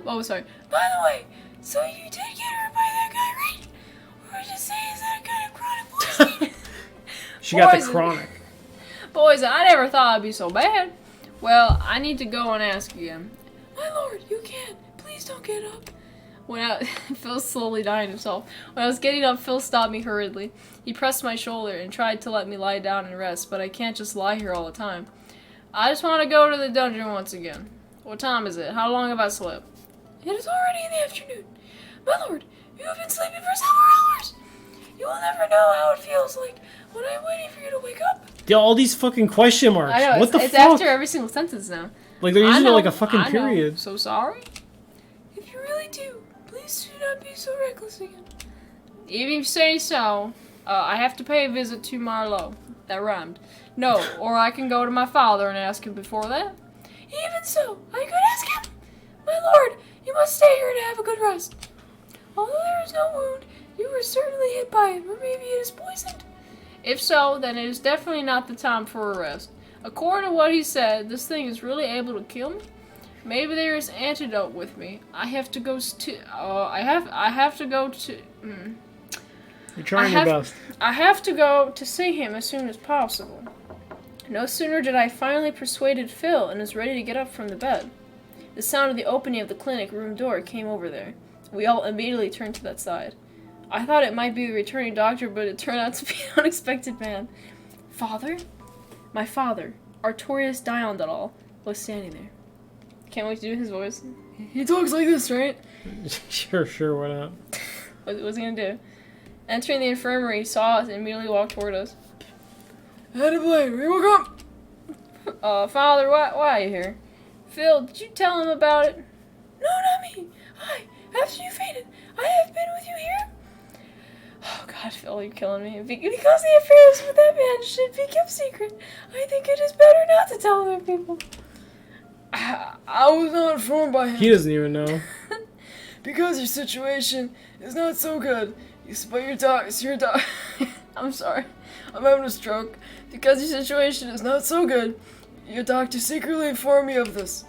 Oh, sorry. By the way, so you did get hurt by that guy, right? Or would you say is that kind of chronic poisoning? She got the chronic. Boys, I never thought it'd be so bad. Well, I need to go and ask again. My lord, you can't. Please don't get up. Phil's slowly dying himself. When I was getting up, Phil stopped me hurriedly. He pressed my shoulder and tried to let me lie down and rest, but I can't just lie here all the time. I just want to go to the dungeon once again. What time is it? How long have I slept? It is already in the afternoon. My lord, you have been sleeping for several hours. You will never know how it feels like when I'm waiting for you to wake up. All these fucking question marks. I know, what the fuck? It's after every single sentence now. Like they're using it like a fucking period. So sorry. If you really do, please do not be so reckless again. Even if you say so, I have to pay a visit to Marlowe. That rhymed. No, or I can go to my father and ask him before that. Even so, I could ask him. My lord, you must stay here to have a good rest. Although there is no wound, you were certainly hit by it, or maybe it is poisoned. If so, then it is definitely not the time for a rest. According to what he said, this thing is really able to kill me. Maybe there is antidote with me. I have to go to. I have to go to. You're trying your best. I have to go to see him as soon as possible. No sooner did I finally persuaded Phil and was ready to get up from the bed. The sound of the opening of the clinic room door came over there. We all immediately turned to that side. I thought it might be the returning doctor, but it turned out to be an unexpected man. Father? My father, Artorius Diondal, was standing there. Can't wait to do his voice. He talks like this, right? Sure, why not? What's he gonna do? Entering the infirmary, he saw us and immediately walked toward us. Attaboy, we woke up! Father, why are you here? Phil, did you tell him about it? No, not me. After you fainted, I have been with you here. Oh God, Phil, you're killing me. Because the affairs with that man should be kept secret, I think it is better not to tell other people. I was not informed by him. He doesn't even know. Because your situation is not so good. I'm sorry. I'm having a stroke. Because your situation is not so good, your doctor secretly informed me of this.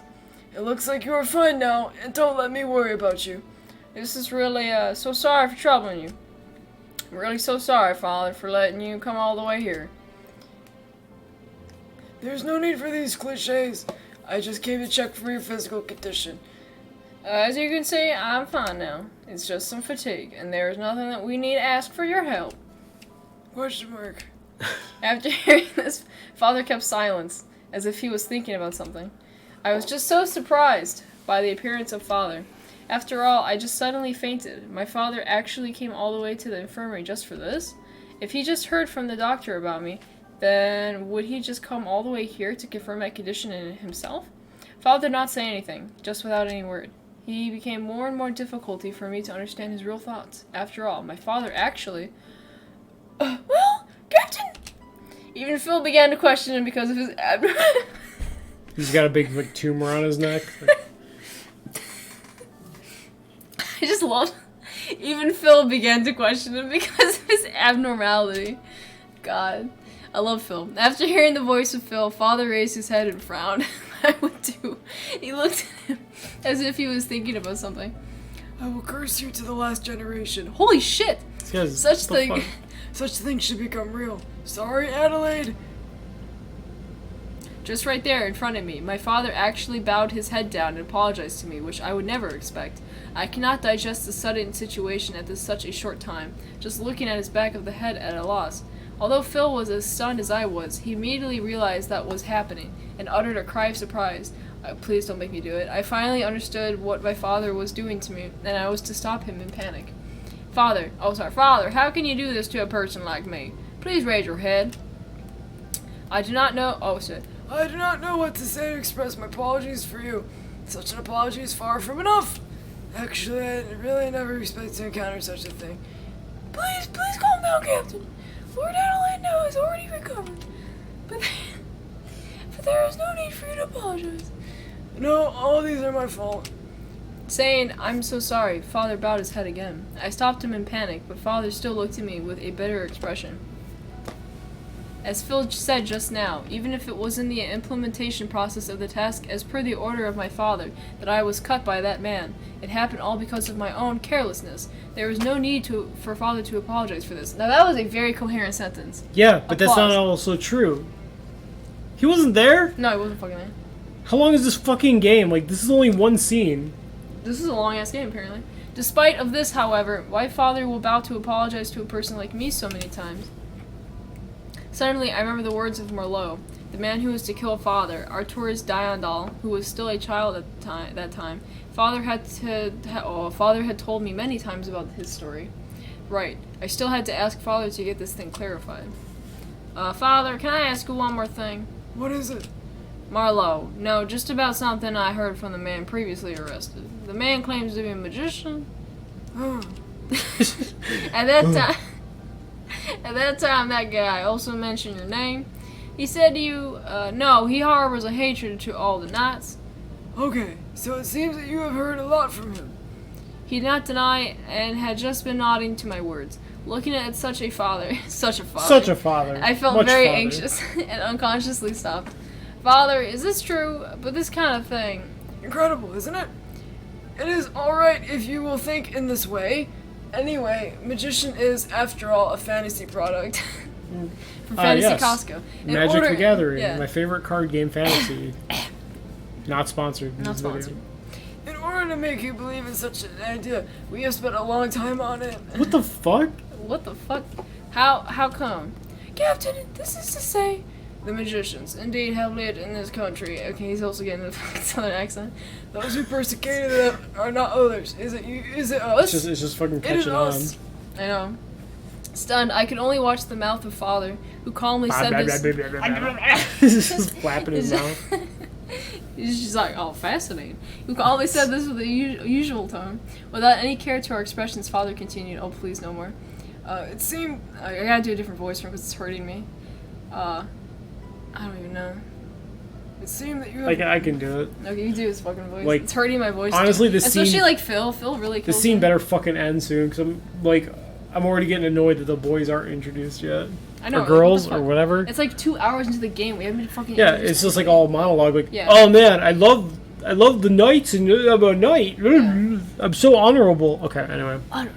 It looks like you are fine now, and don't let me worry about you. This is really, so sorry for troubling you. I'm really so sorry, Father, for letting you come all the way here. There's no need for these cliches. I just came to check for your physical condition. As you can see, I'm fine now. It's just some fatigue, and there is nothing that we need to ask for your help. Question mark. After hearing this, Father kept silence, as if he was thinking about something. I was just so surprised by the appearance of Father. After all, I just suddenly fainted. My father actually came all the way to the infirmary just for this? If he just heard from the doctor about me, then would he just come all the way here to confirm my condition in himself? Father did not say anything, just without any word. He became more and more difficulty for me to understand his real thoughts. After all, my father actually... well, Captain! Even Phil began to question him because of his abdomen. He's got a big tumor on his neck. I just love... Even Phil began to question him because of his abnormality. God. I love Phil. After hearing the voice of Phil, Father raised his head and frowned. I would too. He looked at him as if he was thinking about something. I will curse you to the last generation. Holy shit! Such things should become real. Sorry, Adelaide. Just right there in front of me, my father actually bowed his head down and apologized to me, which I would never expect. I cannot digest the sudden situation at such a short time, just looking at his back of the head at a loss. Although Phil was as stunned as I was, he immediately realized that was happening, and uttered a cry of surprise. Please don't make me do it. I finally understood what my father was doing to me, and I was to stop him in panic. Father, how can you do this to a person like me? Please raise your head. I do not know what to say to express my apologies for you. Such an apology is far from enough. Actually, I really never expected to encounter such a thing. Please calm down, Captain. Lord Adelaide now has already recovered. But there is no need for you to apologize. No, all these are my fault. Saying, "I'm so sorry," Father bowed his head again. I stopped him in panic, but Father still looked at me with a bitter expression. As Phil said just now, even if it was in the implementation process of the task as per the order of my father that I was cut by that man, it happened all because of my own carelessness. There was no need for Father to apologize for this. Now that was a very coherent sentence. Yeah, but Applause. that's not also true. He wasn't there? No, he wasn't fucking there. How long is this fucking game? Like, this is only one scene. This is a long-ass game, apparently. Despite of this, however, why Father will bow to apologize to a person like me so many times? Suddenly, I remember the words of Merlot, the man who was to kill Father, Arturus Diandal, who was still a child at that time. Father had told me many times about his story. Right. I still had to ask Father to get this thing clarified. Father, can I ask you one more thing? What is it? Marlowe. No, just about something I heard from the man previously arrested. The man claims to be a magician. At that time, that guy also mentioned your name. He said to you, no, he harbors a hatred to all the knights. Okay, so it seems that you have heard a lot from him. He did not deny and had just been nodding to my words. Looking at such a father, Such a father. I felt Much very father. anxious and unconsciously stopped. Father, is this true? But this kind of thing. Incredible, isn't it? It is alright if you will think in this way. Anyway, Magician is, after all, a fantasy product. From Fantasy yes. Costco. Magic the Gathering, yeah. my favorite card game fantasy. Not sponsored. in Not this video. sponsored. In order to make you believe in such an idea, we have spent a long time on it. What the fuck? What the fuck? How come? Captain, this is to say, the magicians indeed have lived in this country. Okay, he's also getting a fucking southern accent. Those who persecuted them are not others. Is it you? Is it us? It's just fucking It is catching on. us. I know. Stunned, I could only watch the mouth of Father, who calmly said this. He's just flapping his mouth. He's just like, oh, fascinating. Who calmly said this with a usual tone. Without any care to our expressions, Father continued, oh, please, no more. It seemed. I gotta do a different voice for him because it's hurting me. I don't even know. It seemed that you have. I can do it. Okay, you do his fucking voice. Like, it's hurting my voice. honestly, too. this Especially scene- like Phil. Phil really kills The scene me. better fucking end soon because I'm already getting annoyed that the boys aren't introduced yet. I know. Or girls what the or fuck? whatever. It's like 2 hours into the game. We haven't been fucking. Yeah, introduced it's just to like anything. all monologue. Like, Yeah. oh man, I love the knights and I'm a knight. Yeah. I'm so honorable. Okay, anyway. Honor.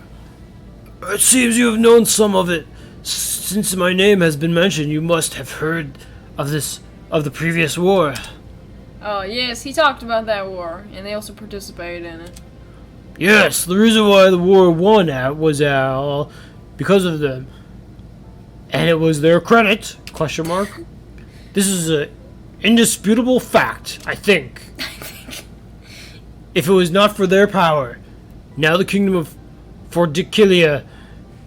It seems you have known some of it. Since my name has been mentioned, you must have heard of the previous war. Oh yes, he talked about that war, and they also participated in it. Yes, the reason why the war won out was because of them. And it was their credit, question mark. This is an indisputable fact, I think. If it was not for their power, now the kingdom of Fordikilia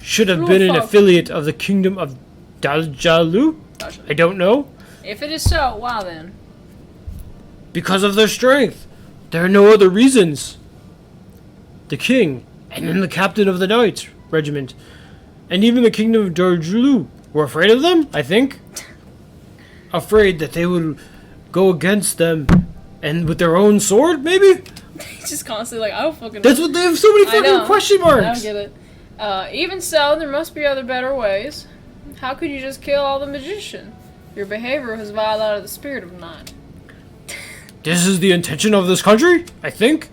should have been an Fuck. affiliate of the kingdom of Daljalu? I don't know. If it is so, wow then. Because of their strength. There are no other reasons. The king, and then the captain of the knights regiment, and even the kingdom of Darjulu were afraid of them, I think. Afraid that they would go against them, and with their own sword, maybe? He's just constantly like, I don't fucking. That's what they have so many I fucking know. question I don't marks. get it. Even so, there must be other better ways. How could you just kill all the magician? Your behavior has violated the spirit of knight. This is the intention of this country, I think.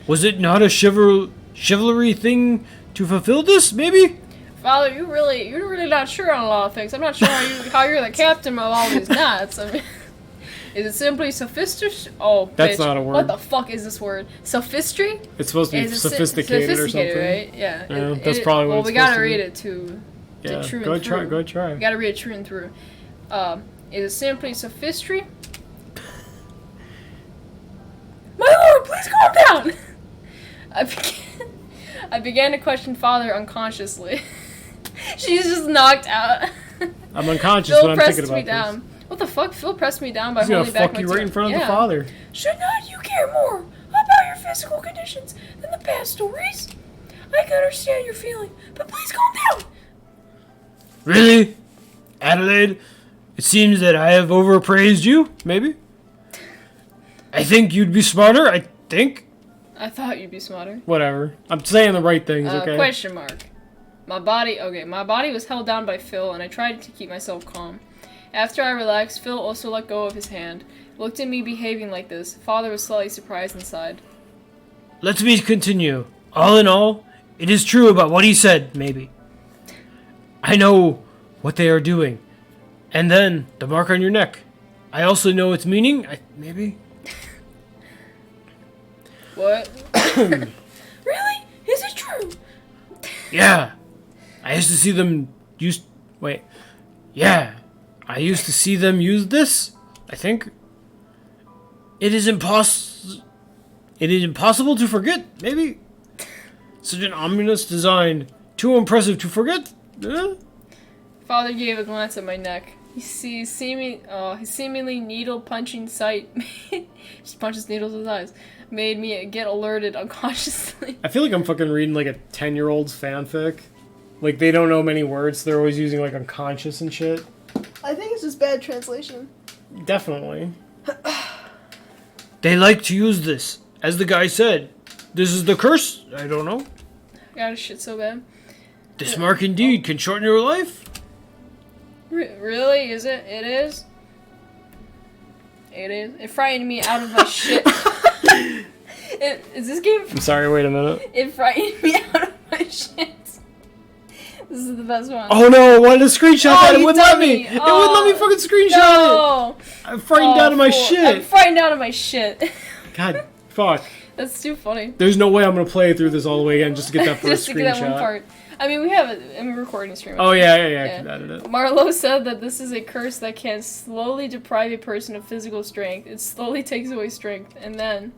Was it not a chivalry thing to fulfill this, maybe? Father, you're really not sure on a lot of things. I'm not sure how you're the captain of all these knights. I mean, is it simply sophistry? Oh, That's bitch. not a word. What the fuck is this word? Sophistry? It's supposed to be Is it sophisticated or something. right? Yeah. Yeah, that's probably what well, it's we gotta supposed to read be. it to Yeah, true go and try, through. go try. We gotta read it true and through. Is it simply sophistry? My lord, please calm down! I began to question Father unconsciously. She's just knocked out. I'm unconscious Phil when I'm pressed thinking me about down. this. What the fuck? Phil pressed me down by He's gonna holding back fuck my you right in tear. front of the Yeah. father. Should not you care more about your physical conditions than the past stories? I can understand your feeling, but please calm down. Really? Adelaide? It seems that I have overpraised you, maybe? I think you'd be smarter, I think. I thought you'd be smarter. Whatever. I'm saying the right things, okay? Question mark. My body was held down by Phil, and I tried to keep myself calm. After I relaxed, Phil also let go of his hand. Looked at me behaving like this. Father was slightly surprised inside. Let me continue. All in all, it is true about what he said, maybe. I know what they are doing. And then, the mark on your neck. I also know its meaning, maybe? What? Really? Is it true? Yeah. I used to see them use... Wait. Yeah. I used to see them use this, I think. It is impossible to forget, maybe? Such an ominous design. Too impressive to forget? Father gave a glance at my neck. His seemingly needle-punching sight just punches needles with his eyes. Made me get alerted unconsciously. I feel like I'm fucking reading like a 10-year-old's fanfic. Like, they don't know many words, so they're always using like unconscious and shit. I think it's just bad translation. Definitely. They like to use this. As the guy said, this is the curse? I don't know. God, shit so bad. This mark indeed can shorten your life? Really? Is it? It is? It is? It frightened me out of my shit. Is this game... I'm sorry, wait a minute. It frightened me out of my shit. This is the best one. Oh no, I wanted to screenshot that. It you wouldn't let dummy. me. It wouldn't let me fucking screenshot No! it. I'm frightened out of my shit. I'm frightened out of my shit. God, fuck. That's too funny. There's no way I'm gonna play through this all the way again just to get that first Just to screenshot. get that one part. I mean, we have it. I'm recording stream. Oh yeah, I can edit it. Marlowe said that this is a curse that can slowly deprive a person of physical strength. It slowly takes away strength, and then,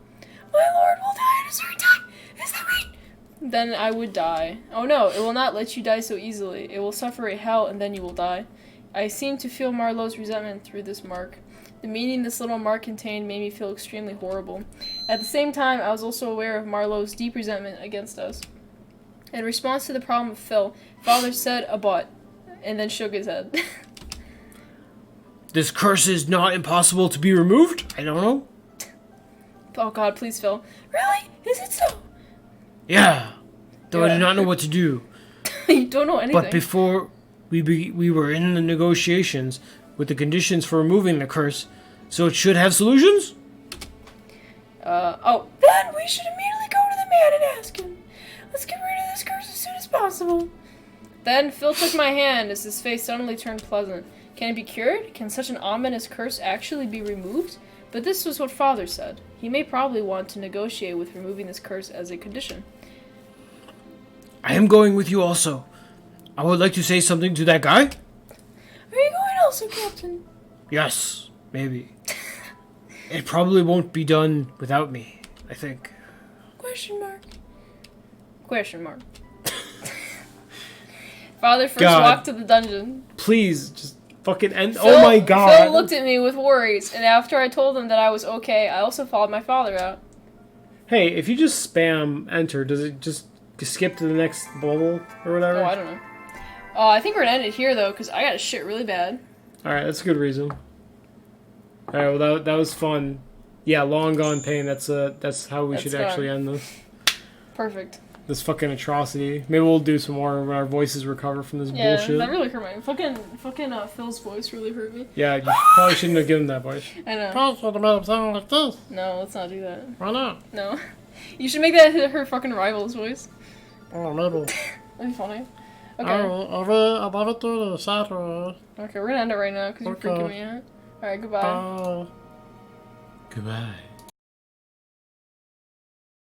my lord will die at a certain time. Is that right? Then I would die. Oh no, it will not let you die so easily. It will suffer a hell, and then you will die. I seem to feel Marlowe's resentment through this mark. The meaning this little mark contained made me feel extremely horrible. At the same time, I was also aware of Marlowe's deep resentment against us. In response to the problem of Phil, Father said a but, and then shook his head. This curse is not impossible to be removed? I don't know. Oh god, please, Phil. Really? Is it so? Yeah. Though I Yeah. do not know what to do. You don't know anything. But before we were in the negotiations with the conditions for removing the curse, so it should have solutions? Then we should immediately go to the man and ask him. Let's get rid of this curse as soon as possible. Then Phil took my hand as his face suddenly turned pleasant. Can it be cured? Can such an ominous curse actually be removed? But this was what Father said. He may probably want to negotiate with removing this curse as a condition. I am going with you also. I would like to say something to that guy. Are you going also, Captain? Yes, maybe. It probably won't be done without me, I think. Question mark. Question mark. Father first God. walked to the dungeon. Please, just fucking end. Oh my god. Phil looked at me with worries, and after I told him that I was okay, I also followed my father out. Hey, if you just spam enter, does it just skip to the next bubble or whatever? Oh, I don't know. I think we're gonna end it here, though, because I got shit really bad. Alright, that's a good reason. Alright, well, that was fun. Yeah, long gone pain. That's how we should actually end this. Perfect. This fucking atrocity. Maybe we'll do some more when our voices recover from this bullshit. Yeah, that really hurt my... Fucking Phil's voice really hurt me. Yeah, you probably shouldn't have given that voice. I know. Sound like this. No, let's not do that. Why not? No. You should make that her fucking rival's voice. Oh, maybe. That'd be funny. Okay. I love it through the Saturday. Okay, we're gonna end it right now, because you're freaking me out. Alright, goodbye. Goodbye.